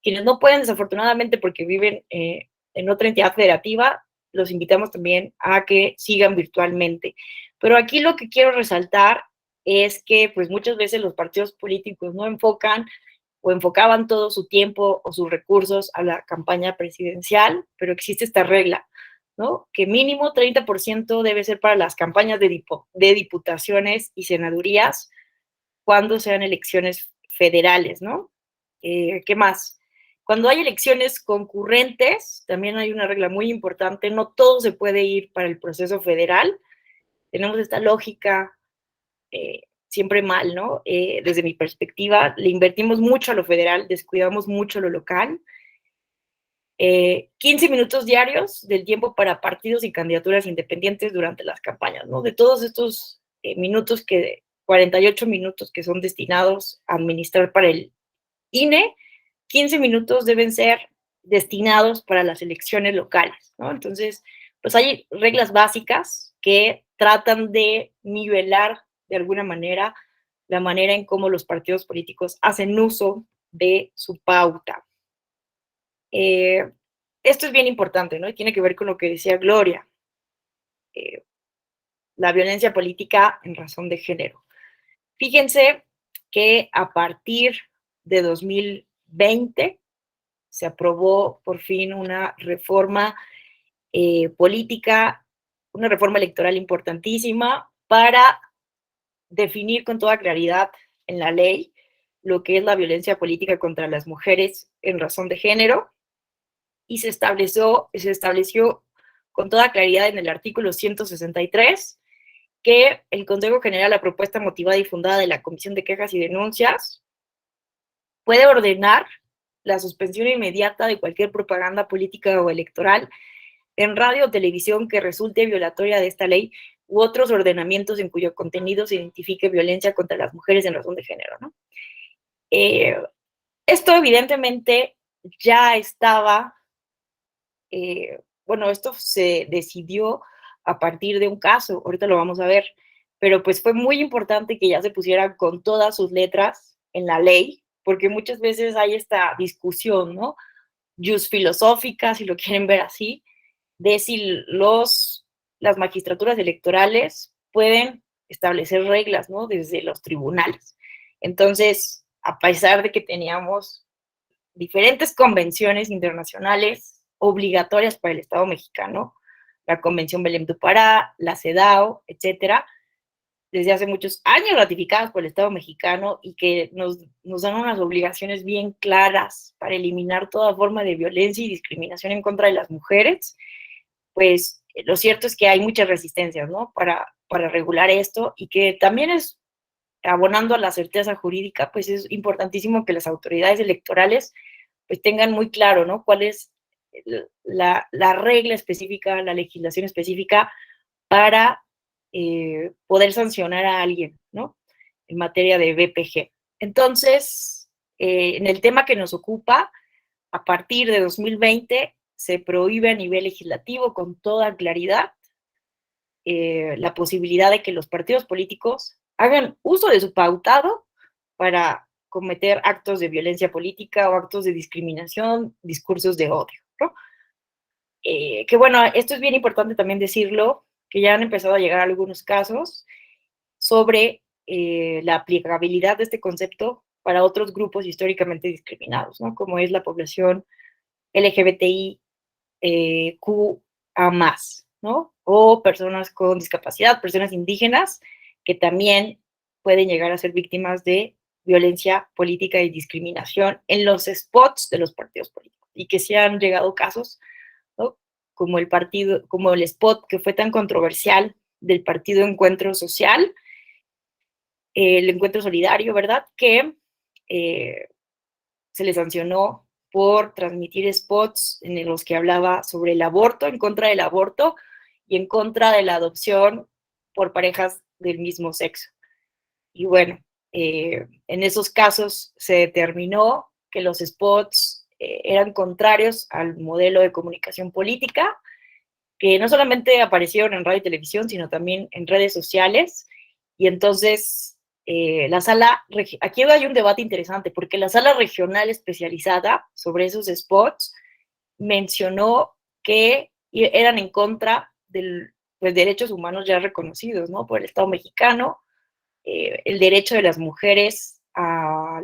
quienes no pueden desafortunadamente porque viven en otra entidad federativa, los invitamos también a que sigan virtualmente. Pero aquí lo que quiero resaltar es que pues muchas veces los partidos políticos no enfocan o enfocaban todo su tiempo o sus recursos a la campaña presidencial, pero existe esta regla, ¿no? Que mínimo 30% debe ser para las campañas de diputaciones y senadurías cuando sean elecciones federales, ¿no? ¿Qué más? Cuando hay elecciones concurrentes, también hay una regla muy importante, no todo se puede ir para el proceso federal. Tenemos esta lógica siempre mal, ¿no? Desde mi perspectiva, le invertimos mucho a lo federal, descuidamos mucho lo local. 15 minutos diarios del tiempo para partidos y candidaturas independientes durante las campañas, ¿no? De todos estos 48 minutos que son destinados a administrar para el INE, 15 minutos deben ser destinados para las elecciones locales, ¿no? Entonces, pues hay reglas básicas que tratan de nivelar de alguna manera la manera en cómo los partidos políticos hacen uso de su pauta. Esto es bien importante, ¿no? Y tiene que ver con lo que decía Gloria, la violencia política en razón de género. Fíjense que a partir de 2020 se aprobó por fin una reforma política, una reforma electoral importantísima para definir con toda claridad en la ley lo que es la violencia política contra las mujeres en razón de género. y se estableció con toda claridad en el artículo 163 que el Consejo General, la propuesta motivada y fundada de la Comisión de Quejas y Denuncias, puede ordenar la suspensión inmediata de cualquier propaganda política o electoral en radio o televisión que resulte violatoria de esta ley u otros ordenamientos en cuyo contenido se identifique violencia contra las mujeres en razón de género, ¿no? Esto evidentemente ya estaba, bueno, esto se decidió a partir de un caso, ahorita lo vamos a ver, pero pues fue muy importante que ya se pusiera con todas sus letras en la ley, porque muchas veces hay esta discusión, ¿no? Jus filosófica, si lo quieren ver así, de si las magistraturas electorales pueden establecer reglas, ¿no? Desde los tribunales. Entonces, a pesar de que teníamos diferentes convenciones internacionales obligatorias para el Estado mexicano, la Convención Belém do Pará, la CEDAW, etcétera, desde hace muchos años ratificadas por el Estado mexicano y que nos dan unas obligaciones bien claras para eliminar toda forma de violencia y discriminación en contra de las mujeres, pues lo cierto es que hay muchas resistencias, ¿no? Para regular esto y que también es, abonando a la certeza jurídica, pues es importantísimo que las autoridades electorales pues tengan muy claro, ¿no? Cuál es la regla específica, la legislación específica para poder sancionar a alguien, ¿no? En materia de BPG. Entonces, en el tema que nos ocupa, a partir de 2020 se prohíbe a nivel legislativo con toda claridad la posibilidad de que los partidos políticos hagan uso de su pautado para cometer actos de violencia política o actos de discriminación, discursos de odio, ¿no? Que bueno, esto es bien importante también decirlo, que ya han empezado a llegar algunos casos sobre la aplicabilidad de este concepto para otros grupos históricamente discriminados, ¿no? Como es la población LGBTI QA+, ¿no? O personas con discapacidad, personas indígenas, que también pueden llegar a ser víctimas de violencia política y discriminación en los spots de los partidos políticos, y que sí han llegado casos, ¿no? Como el spot que fue tan controversial del partido Encuentro Social, el Encuentro Solidario, ¿verdad? Que se le sancionó por transmitir spots en los que hablaba sobre el aborto, en contra del aborto y en contra de la adopción por parejas del mismo sexo. Y bueno, en esos casos se determinó que los spots eran contrarios al modelo de comunicación política, que no solamente aparecieron en radio y televisión, sino también en redes sociales. Y entonces aquí hay un debate interesante, porque la sala regional especializada sobre esos spots mencionó que eran en contra de pues, derechos humanos ya reconocidos, ¿no? Por el Estado mexicano, el derecho de las mujeres a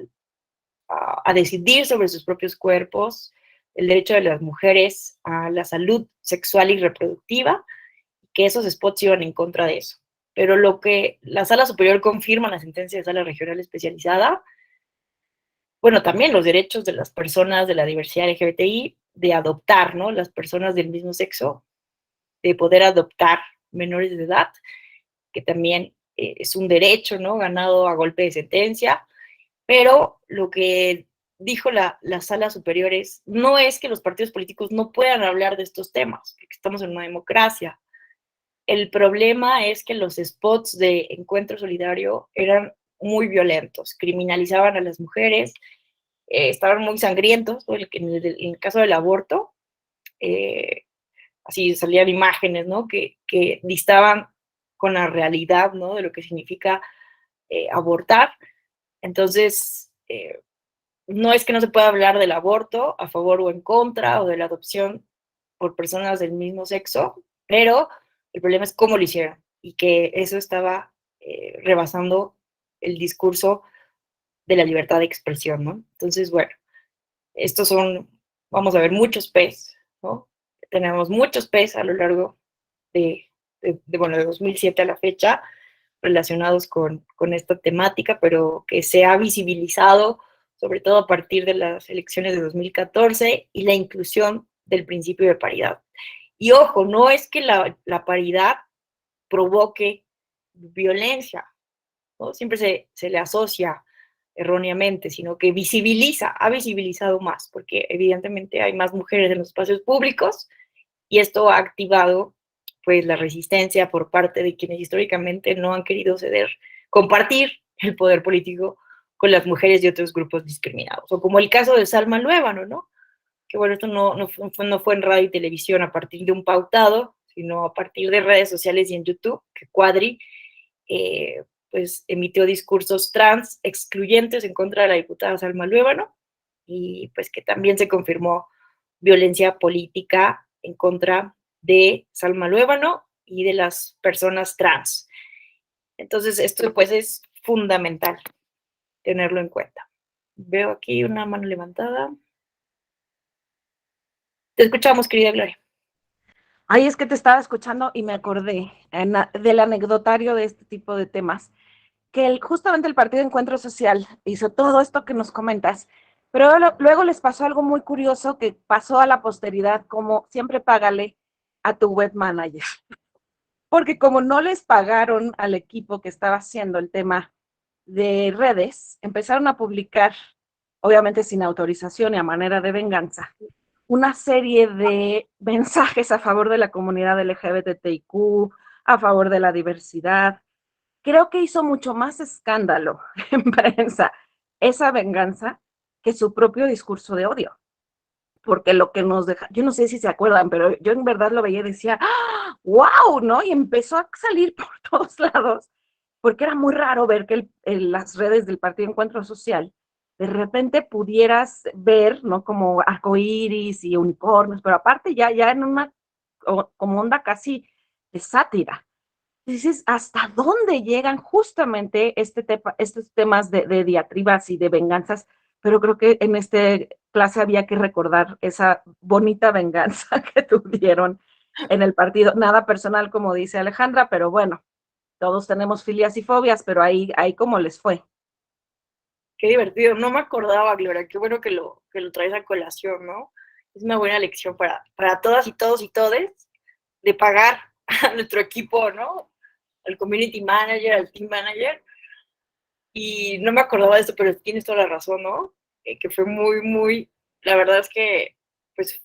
decidir sobre sus propios cuerpos, el derecho de las mujeres a la salud sexual y reproductiva, que esos spots iban en contra de eso. Pero lo que la Sala Superior confirma en la sentencia de Sala Regional Especializada, bueno, también los derechos de las personas de la diversidad LGBTI de adoptar, ¿no? Las personas del mismo sexo, de poder adoptar menores de edad, que también es un derecho, ¿no? Ganado a golpe de sentencia, pero lo que dijo la Sala Superior no es que los partidos políticos no puedan hablar de estos temas, porque estamos en una democracia. El problema es que los spots de Encuentro Solidario eran muy violentos, criminalizaban a las mujeres, estaban muy sangrientos, ¿no? En el caso del aborto, así salían imágenes, ¿no? Que distaban con la realidad, ¿no? De lo que significa abortar. Entonces, no es que no se pueda hablar del aborto a favor o en contra, o de la adopción por personas del mismo sexo, pero el problema es cómo lo hicieron, y que eso estaba rebasando el discurso de la libertad de expresión, ¿no? Entonces, bueno, estos vamos a ver muchos P's, ¿no? Tenemos muchos P's a lo largo de 2007 a la fecha, relacionados con esta temática, pero que se ha visibilizado, sobre todo a partir de las elecciones de 2014 y la inclusión del principio de paridad. Y ojo, no es que la paridad provoque violencia, ¿no? Siempre se le asocia erróneamente, sino que ha visibilizado más, porque evidentemente hay más mujeres en los espacios públicos y esto ha activado pues la resistencia por parte de quienes históricamente no han querido compartir el poder político con las mujeres y otros grupos discriminados, o como el caso de Salma Luébano, ¿no? Que bueno, esto no fue en radio y televisión a partir de un pautado, sino a partir de redes sociales y en YouTube, que Cuadri pues emitió discursos trans excluyentes en contra de la diputada Salma Luébano, y pues que también se confirmó violencia política en contra de Salma Luébano y de las personas trans. Entonces esto pues es fundamental tenerlo en cuenta. Veo aquí una mano levantada. Te escuchamos, querida Gloria. Ay, es que te estaba escuchando y me acordé del anecdotario de este tipo de temas, que justamente el Partido Encuentro Social hizo todo esto que nos comentas, pero luego les pasó algo muy curioso que pasó a la posteridad, como siempre págale a tu web manager, porque como no les pagaron al equipo que estaba haciendo el tema de redes, empezaron a publicar, obviamente sin autorización y a manera de venganza, una serie de mensajes a favor de la comunidad LGBTIQ, a favor de la diversidad. Creo que hizo mucho más escándalo en prensa esa venganza que su propio discurso de odio. Porque lo que nos deja, yo no sé si se acuerdan, pero yo en verdad lo veía y decía, ¡ah, wow!, ¿no? Y empezó a salir por todos lados, porque era muy raro ver que en las redes del Partido Encuentro Social de repente pudieras ver, ¿no? Como arcoíris y unicornios, pero aparte ya en una como onda casi de sátira. Dices, ¿hasta dónde llegan justamente estos temas de diatribas y de venganzas? Pero creo que en esta clase había que recordar esa bonita venganza que tuvieron en el partido. Nada personal, como dice Alejandra, pero bueno, todos tenemos filias y fobias, pero ahí cómo les fue. Qué divertido, no me acordaba, Gloria, qué bueno que lo traes a colación, ¿no? Es una buena lección para todas y todos y todes de pagar a nuestro equipo, ¿no? Al community manager, al team manager. Y no me acordaba de esto, pero tienes toda la razón, ¿no? Que fue muy, la verdad es que, pues,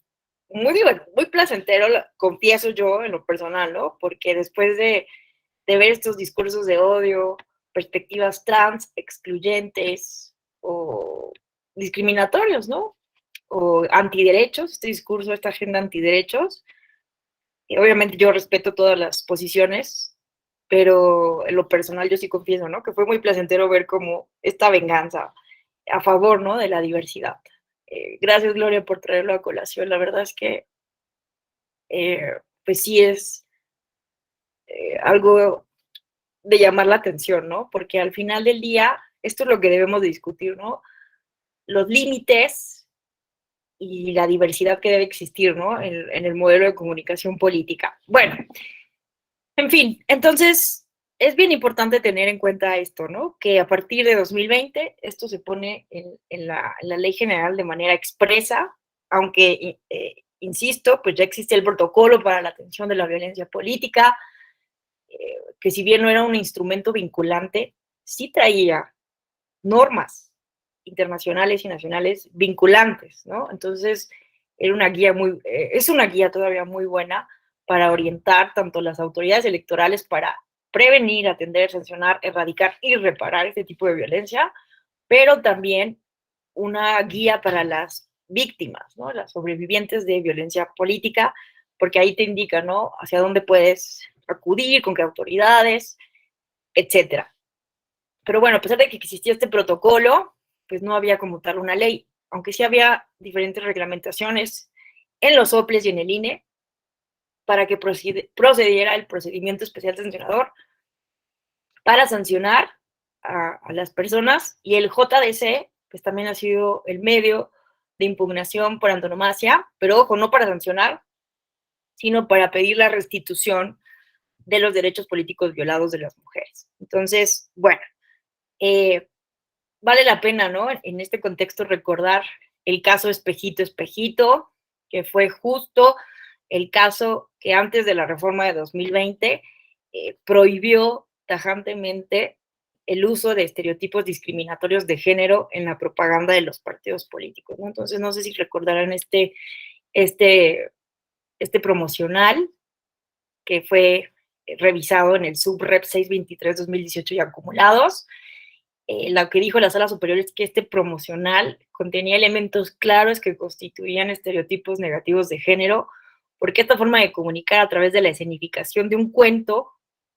muy divertido, muy placentero, confieso yo en lo personal, ¿no? Porque después de ver estos discursos de odio, perspectivas trans, excluyentes o discriminatorios, ¿no? O antiderechos, este discurso, esta agenda antiderechos. Y obviamente yo respeto todas las posiciones, pero en lo personal yo sí confieso, ¿no? Que fue muy placentero ver como esta venganza a favor, ¿no? De la diversidad. Gracias, Gloria, por traerlo a colación. La verdad es que, pues sí es algo de llamar la atención, ¿no? Porque al final del día, esto es lo que debemos de discutir, ¿no? Los límites y la diversidad que debe existir, ¿no? En el modelo de comunicación política. Bueno, en fin, entonces es bien importante tener en cuenta esto, ¿no? Que a partir de 2020 esto se pone en la Ley General de manera expresa, aunque, insisto, pues ya existe el protocolo para la atención de la violencia política, que si bien no era un instrumento vinculante, sí traía normas internacionales y nacionales vinculantes, ¿no? Entonces, era una guía es una guía todavía muy buena para orientar tanto las autoridades electorales para prevenir, atender, sancionar, erradicar y reparar este tipo de violencia, pero también una guía para las víctimas, ¿no? Las sobrevivientes de violencia política, porque ahí te indica, ¿no? Hacia dónde puedes acudir, con qué autoridades, etcétera. Pero bueno, a pesar de que existía este protocolo, pues no había como tal una ley, aunque sí había diferentes reglamentaciones en los OPLES y en el INE para que procediera el procedimiento especial sancionador para sancionar a las personas, y el JDC pues también ha sido el medio de impugnación por antonomasia, pero ojo, no para sancionar, sino para pedir la restitución de los derechos políticos violados de las mujeres. Entonces, bueno, vale la pena, ¿no? En este contexto recordar el caso Espejito, Espejito, que fue justo el caso que antes de la reforma de 2020 prohibió tajantemente el uso de estereotipos discriminatorios de género en la propaganda de los partidos políticos, ¿no? Entonces, no sé si recordarán este promocional que fue revisado en el SUBREP 623-2018 y acumulados. Lo que dijo la Sala Superior es que este promocional contenía elementos claros que constituían estereotipos negativos de género, porque esta forma de comunicar a través de la escenificación de un cuento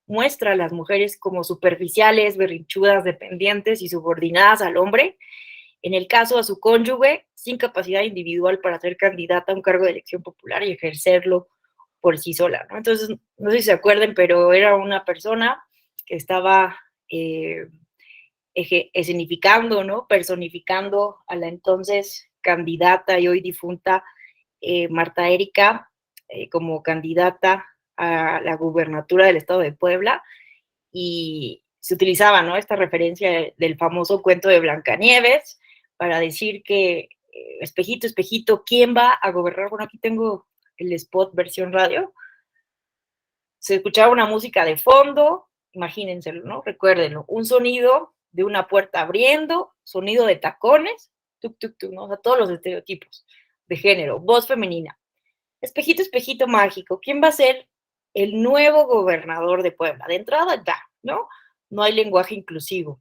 muestra a las mujeres como superficiales, berrinchudas, dependientes y subordinadas al hombre, en el caso a su cónyuge, sin capacidad individual para ser candidata a un cargo de elección popular y ejercerlo por sí sola, ¿no? Entonces, no sé si se acuerdan, pero era una persona que estaba escenificando, ¿no? Personificando a la entonces candidata y hoy difunta Marta Erika como candidata a la gubernatura del estado de Puebla, y se utilizaba, ¿no?, esta referencia del famoso cuento de Blancanieves para decir que, espejito, espejito, ¿quién va a gobernar? Bueno, aquí tengo el spot versión radio. Se escuchaba una música de fondo, imagínenselo, ¿no? Recuérdenlo, un sonido de una puerta abriendo, sonido de tacones, tuk, tuk, tuk, ¿no? O sea, todos los estereotipos de género, voz femenina. Espejito, espejito mágico, ¿quién va a ser el nuevo gobernador de Puebla? De entrada ya, ¿no? No hay lenguaje inclusivo.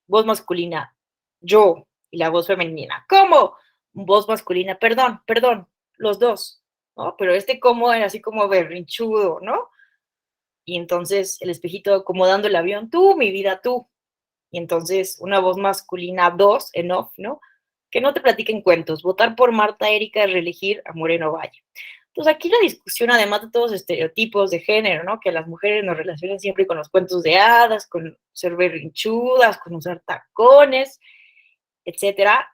Voz masculina, yo, y la voz femenina, ¿cómo? Voz masculina, perdón, los dos, ¿no? Pero cómo era así como berrinchudo, ¿no? Y entonces el espejito acomodando el avión, tú, mi vida, tú. Y entonces una voz masculina, dos, en off, ¿no? Que no te platiquen cuentos, votar por Marta Erika es reelegir a Moreno Valle. Entonces aquí la discusión, además de todos los estereotipos de género, ¿no? Que las mujeres nos relacionan siempre con los cuentos de hadas, con ser berrinchudas, con usar tacones, etcétera.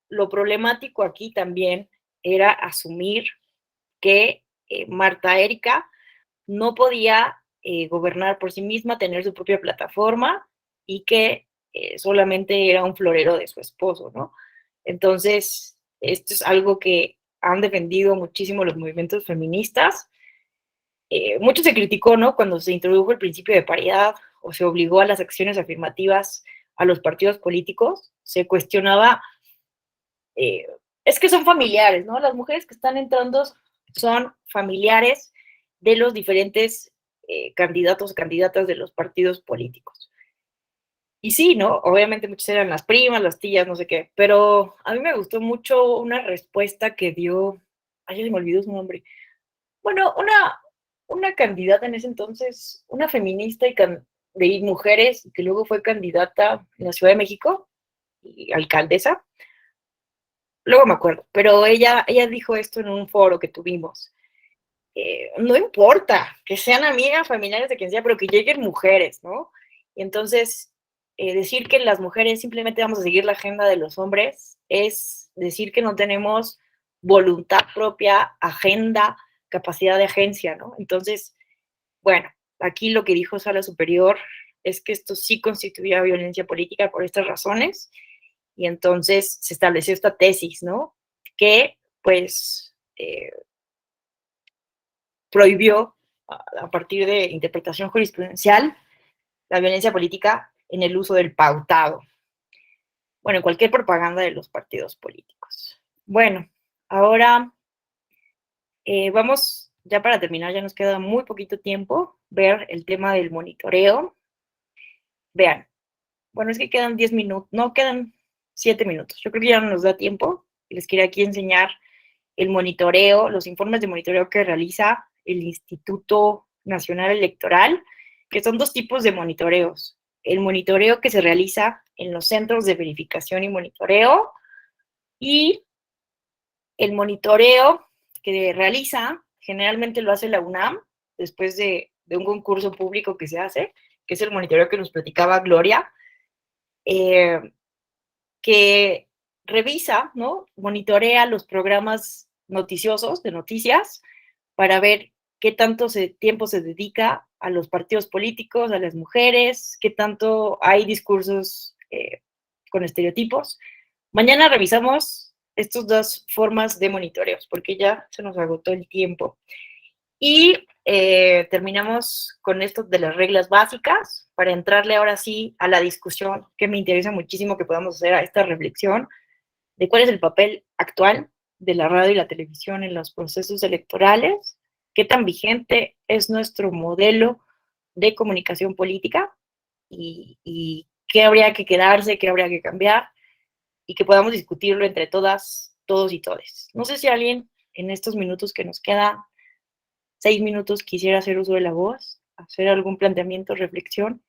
Lo problemático aquí también era asumir que Marta Erika no podía gobernar por sí misma, tener su propia plataforma y que solamente era un florero de su esposo, ¿no? Entonces, esto es algo que han defendido muchísimo los movimientos feministas. Mucho se criticó, ¿no?, cuando se introdujo el principio de paridad o se obligó a las acciones afirmativas a los partidos políticos. Se cuestionaba, es que son familiares, ¿no? Las mujeres que están entrando son familiares de los diferentes candidatos o candidatas de los partidos políticos. Y sí, ¿no? Obviamente muchas eran las primas, las tías, no sé qué, pero a mí me gustó mucho una respuesta que dio, ay, se me olvidó su nombre. Bueno, una candidata en ese entonces, una feminista de mujeres, que luego fue candidata en la Ciudad de México y alcaldesa. Luego me acuerdo, pero ella dijo esto en un foro que tuvimos. No importa que sean amigas, familiares de quien sea, pero que lleguen mujeres, ¿no? Y entonces, decir que las mujeres simplemente vamos a seguir la agenda de los hombres es decir que no tenemos voluntad propia, agenda, capacidad de agencia, ¿no? Entonces, bueno, aquí lo que dijo Sala Superior es que esto sí constituía violencia política por estas razones, y entonces se estableció esta tesis, ¿no?, que pues prohibió a partir de interpretación jurisprudencial la violencia política en el uso del pautado. Bueno, en cualquier propaganda de los partidos políticos. Bueno, ahora vamos, ya para terminar, ya nos queda muy poquito tiempo, ver el tema del monitoreo. Vean, bueno, es que quedan 10 minutos, no, quedan 7 minutos. Yo creo que ya no nos da tiempo. Les quería aquí enseñar el monitoreo, los informes de monitoreo que realiza el Instituto Nacional Electoral, que son dos tipos de monitoreos. El monitoreo que se realiza en los centros de verificación y monitoreo, y el monitoreo que realiza, generalmente lo hace la UNAM, después de un concurso público que se hace, que es el monitoreo que nos platicaba Gloria, que revisa, ¿no?, monitorea los programas noticiosos de noticias para ver qué tanto tiempo se dedica a los partidos políticos, a las mujeres, qué tanto hay discursos con estereotipos. Mañana revisamos estas dos formas de monitoreos, porque ya se nos agotó el tiempo. Y terminamos con esto de las reglas básicas, para entrarle ahora sí a la discusión, que me interesa muchísimo que podamos hacer a esta reflexión de cuál es el papel actual de la radio y la televisión en los procesos electorales, qué tan vigente es nuestro modelo de comunicación política y qué habría que quedarse, qué habría que cambiar, y que podamos discutirlo entre todas, todos y todes. No sé si alguien en estos minutos que nos quedan, 6 minutos, quisiera hacer uso de la voz, hacer algún planteamiento, reflexión.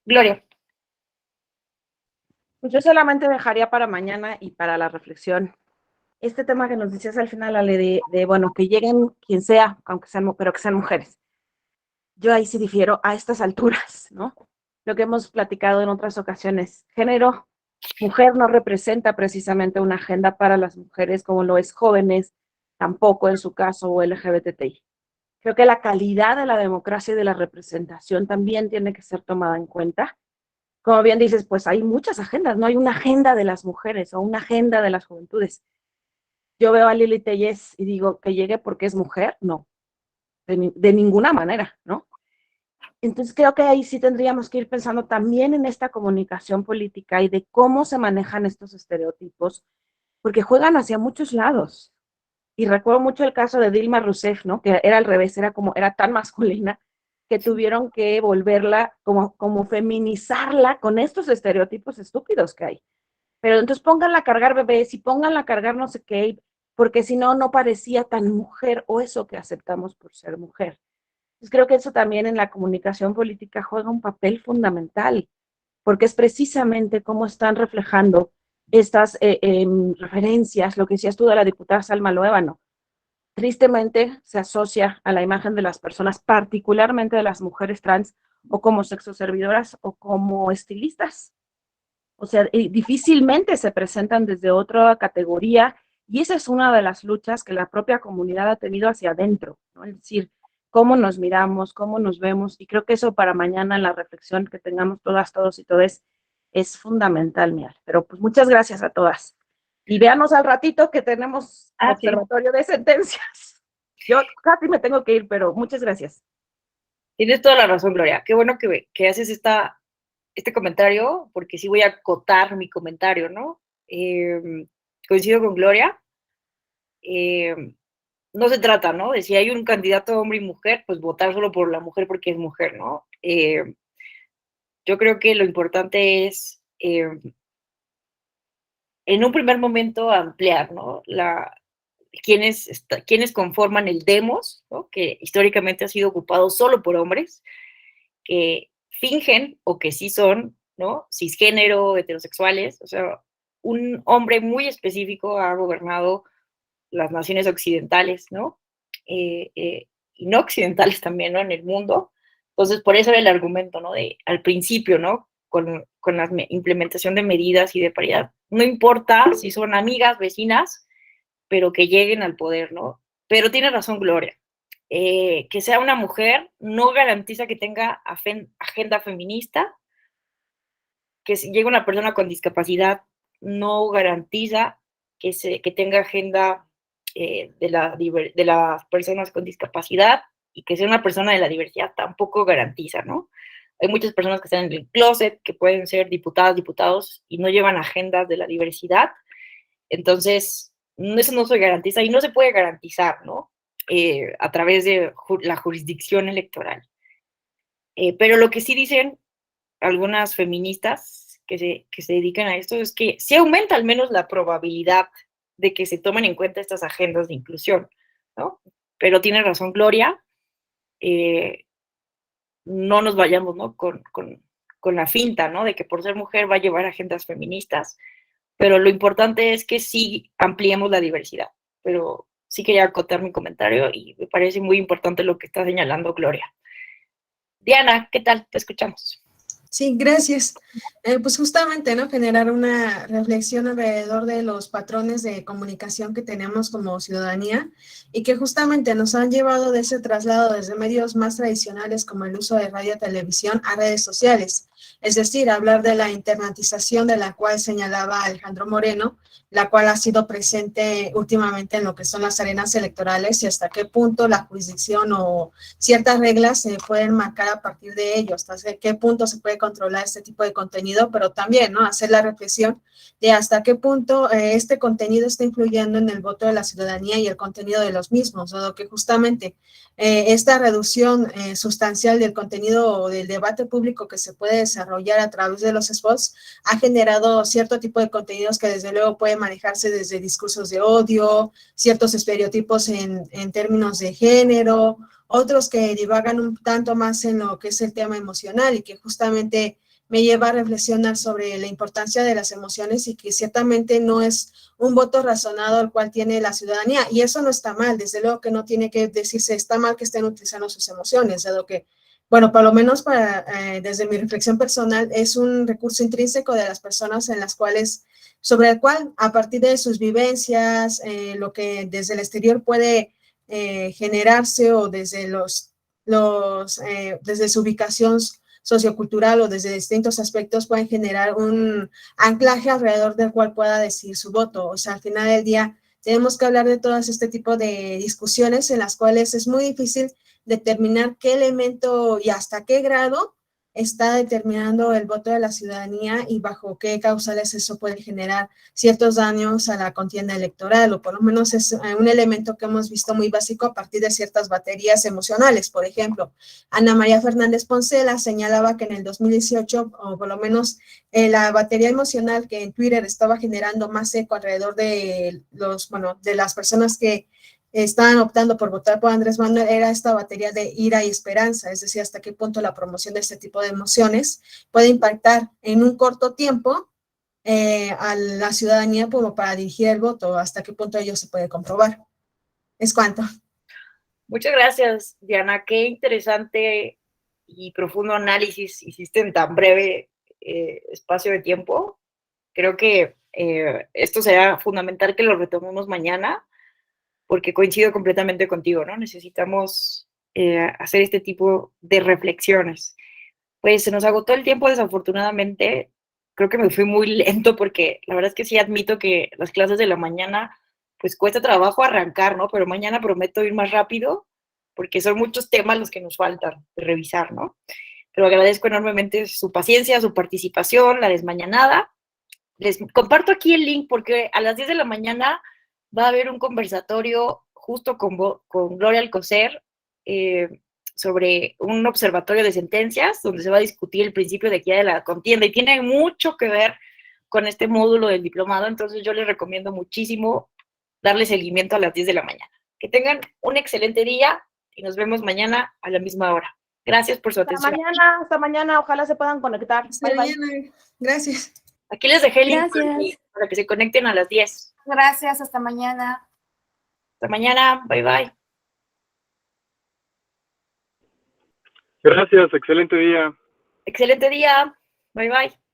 Gloria. Pues yo solamente dejaría para mañana y para la reflexión este tema que nos decías al final, Ale, de bueno, que lleguen quien sea, aunque sean, pero que sean mujeres. Yo ahí sí difiero a estas alturas, ¿no? Lo que hemos platicado en otras ocasiones, género, mujer no representa precisamente una agenda para las mujeres como lo es jóvenes, tampoco en su caso, o LGBTI. Creo que la calidad de la democracia y de la representación también tiene que ser tomada en cuenta. Como bien dices, pues hay muchas agendas, no hay una agenda de las mujeres o una agenda de las juventudes. Yo veo a Lili Tellez y digo que llegue porque es mujer, no, de ninguna manera, ¿no? Entonces creo que ahí sí tendríamos que ir pensando también en esta comunicación política y de cómo se manejan estos estereotipos, porque juegan hacia muchos lados. Y recuerdo mucho el caso de Dilma Rousseff, ¿no? Que era al revés, era tan masculina que tuvieron que volverla, como feminizarla con estos estereotipos estúpidos que hay. Pero entonces pónganla a cargar bebés y pónganla a cargar no sé qué, porque si no, no parecía tan mujer o eso que aceptamos por ser mujer. Entonces creo que eso también en la comunicación política juega un papel fundamental, porque es precisamente cómo están reflejando estas referencias, lo que decías tú de la diputada Salma Loébano. Tristemente se asocia a la imagen de las personas, particularmente de las mujeres trans, o como sexoservidoras o como estilistas. O sea, difícilmente se presentan desde otra categoría, y esa es una de las luchas que la propia comunidad ha tenido hacia adentro, ¿no? Es decir, cómo nos miramos, cómo nos vemos, y creo que eso para mañana en la reflexión que tengamos todas, todos y todes es fundamental, Mial. Pero pues muchas gracias a todas. Y véanos al ratito que tenemos observatorio de sentencias. Yo casi me tengo que ir, pero muchas gracias. Tienes toda la razón, Gloria. Qué bueno que haces este comentario, porque sí voy a acotar mi comentario, ¿no? Coincido con Gloria. No se trata, ¿no? De si hay un candidato hombre y mujer, pues votar solo por la mujer porque es mujer, ¿no? Yo creo que lo importante es, en un primer momento, ampliar, ¿no? Quienes conforman el demos, ¿no? Que históricamente ha sido ocupado solo por hombres, que fingen o que sí son, ¿no? Cisgénero, heterosexuales. O sea, un hombre muy específico ha gobernado las naciones occidentales, ¿no? Y no occidentales también, ¿no? En el mundo. Entonces, por eso era el argumento, ¿no? Al principio, ¿no? Con la implementación de medidas y de paridad. No importa si son amigas, vecinas, pero que lleguen al poder, ¿no? Pero tiene razón Gloria. Que sea una mujer no garantiza que tenga agenda feminista, que si llega una persona con discapacidad no garantiza que tenga agenda de las personas con discapacidad, y que sea una persona de la diversidad tampoco garantiza, ¿no? Hay muchas personas que están en el closet, que pueden ser diputadas, diputados, y no llevan agendas de la diversidad. Entonces, eso no se garantiza y no se puede garantizar, ¿no? A través de la jurisdicción electoral. Pero lo que sí dicen algunas feministas que se dedican a esto es que sí aumenta al menos la probabilidad de que se tomen en cuenta estas agendas de inclusión, ¿no? Pero tiene razón Gloria, no nos vayamos, ¿no? Con la finta, ¿no? De que por ser mujer va a llevar agendas feministas, pero lo importante es que sí ampliemos la diversidad. Pero sí quería acotar mi comentario y me parece muy importante lo que está señalando Gloria. Diana, ¿qué tal? Te escuchamos. Sí, gracias. Pues justamente, ¿no? Generar una reflexión alrededor de los patrones de comunicación que tenemos como ciudadanía y que justamente nos han llevado de ese traslado desde medios más tradicionales como el uso de radio y televisión a redes sociales. Es decir, hablar de la internatización de la cual señalaba Alejandro Moreno, la cual ha sido presente últimamente en lo que son las arenas electorales y hasta qué punto la jurisdicción o ciertas reglas se pueden marcar a partir de ello, hasta qué punto se puede controlar este tipo de contenido, pero también, ¿no?, hacer la reflexión de hasta qué punto este contenido está influyendo en el voto de la ciudadanía y el contenido de los mismos, dado que justamente esta reducción sustancial del contenido o del debate público que se puede desarrollar a través de los spots ha generado cierto tipo de contenidos que desde luego pueden manejarse desde discursos de odio, ciertos estereotipos en términos de género, otros que divagan un tanto más en lo que es el tema emocional y que justamente me lleva a reflexionar sobre la importancia de las emociones y que ciertamente no es un voto razonado el cual tiene la ciudadanía, y eso no está mal, desde luego que no tiene que decirse está mal que estén utilizando sus emociones, dado que, bueno, por lo menos desde mi reflexión personal, es un recurso intrínseco de las personas en las cuales, sobre el cual, a partir de sus vivencias, lo que desde el exterior puede generarse o desde desde su ubicación sociocultural o desde distintos aspectos pueden generar un anclaje alrededor del cual pueda decidir su voto. O sea, al final del día tenemos que hablar de todas este tipo de discusiones en las cuales es muy difícil determinar qué elemento y hasta qué grado está determinando el voto de la ciudadanía y bajo qué causales eso puede generar ciertos daños a la contienda electoral, o por lo menos es un elemento que hemos visto muy básico a partir de ciertas baterías emocionales. Por ejemplo, Ana María Fernández Poncela señalaba que en el 2018, o por lo menos la batería emocional que en Twitter estaba generando más eco alrededor de de las personas que estaban optando por votar por Andrés Manuel, era esta batería de ira y esperanza, es decir, hasta qué punto la promoción de este tipo de emociones puede impactar en un corto tiempo a la ciudadanía como para dirigir el voto, hasta qué punto ello se puede comprobar. Es cuanto. Muchas gracias, Diana. Qué interesante y profundo análisis hiciste en tan breve espacio de tiempo. Creo que esto será fundamental que lo retomemos mañana, porque coincido completamente contigo, ¿no? Necesitamos hacer este tipo de reflexiones. Pues se nos agotó el tiempo, desafortunadamente. Creo que me fui muy lento porque la verdad es que sí admito que las clases de la mañana, pues cuesta trabajo arrancar, ¿no? Pero mañana prometo ir más rápido porque son muchos temas los que nos faltan de revisar, ¿no? Pero agradezco enormemente su paciencia, su participación, la desmañanada. Les comparto aquí el link porque a las 10 de la mañana va a haber un conversatorio justo con Gloria Alcocer sobre un observatorio de sentencias donde se va a discutir el principio de equidad de la contienda y tiene mucho que ver con este módulo del diplomado, entonces yo les recomiendo muchísimo darle seguimiento a las 10 de la mañana. Que tengan un excelente día y nos vemos mañana a la misma hora. Gracias por su atención. Hasta mañana, ojalá se puedan conectar. Hasta mañana. Gracias. Aquí les dejé el link para que se conecten a las 10. Gracias, hasta mañana. Hasta mañana, bye bye. Gracias, excelente día. Excelente día, bye bye.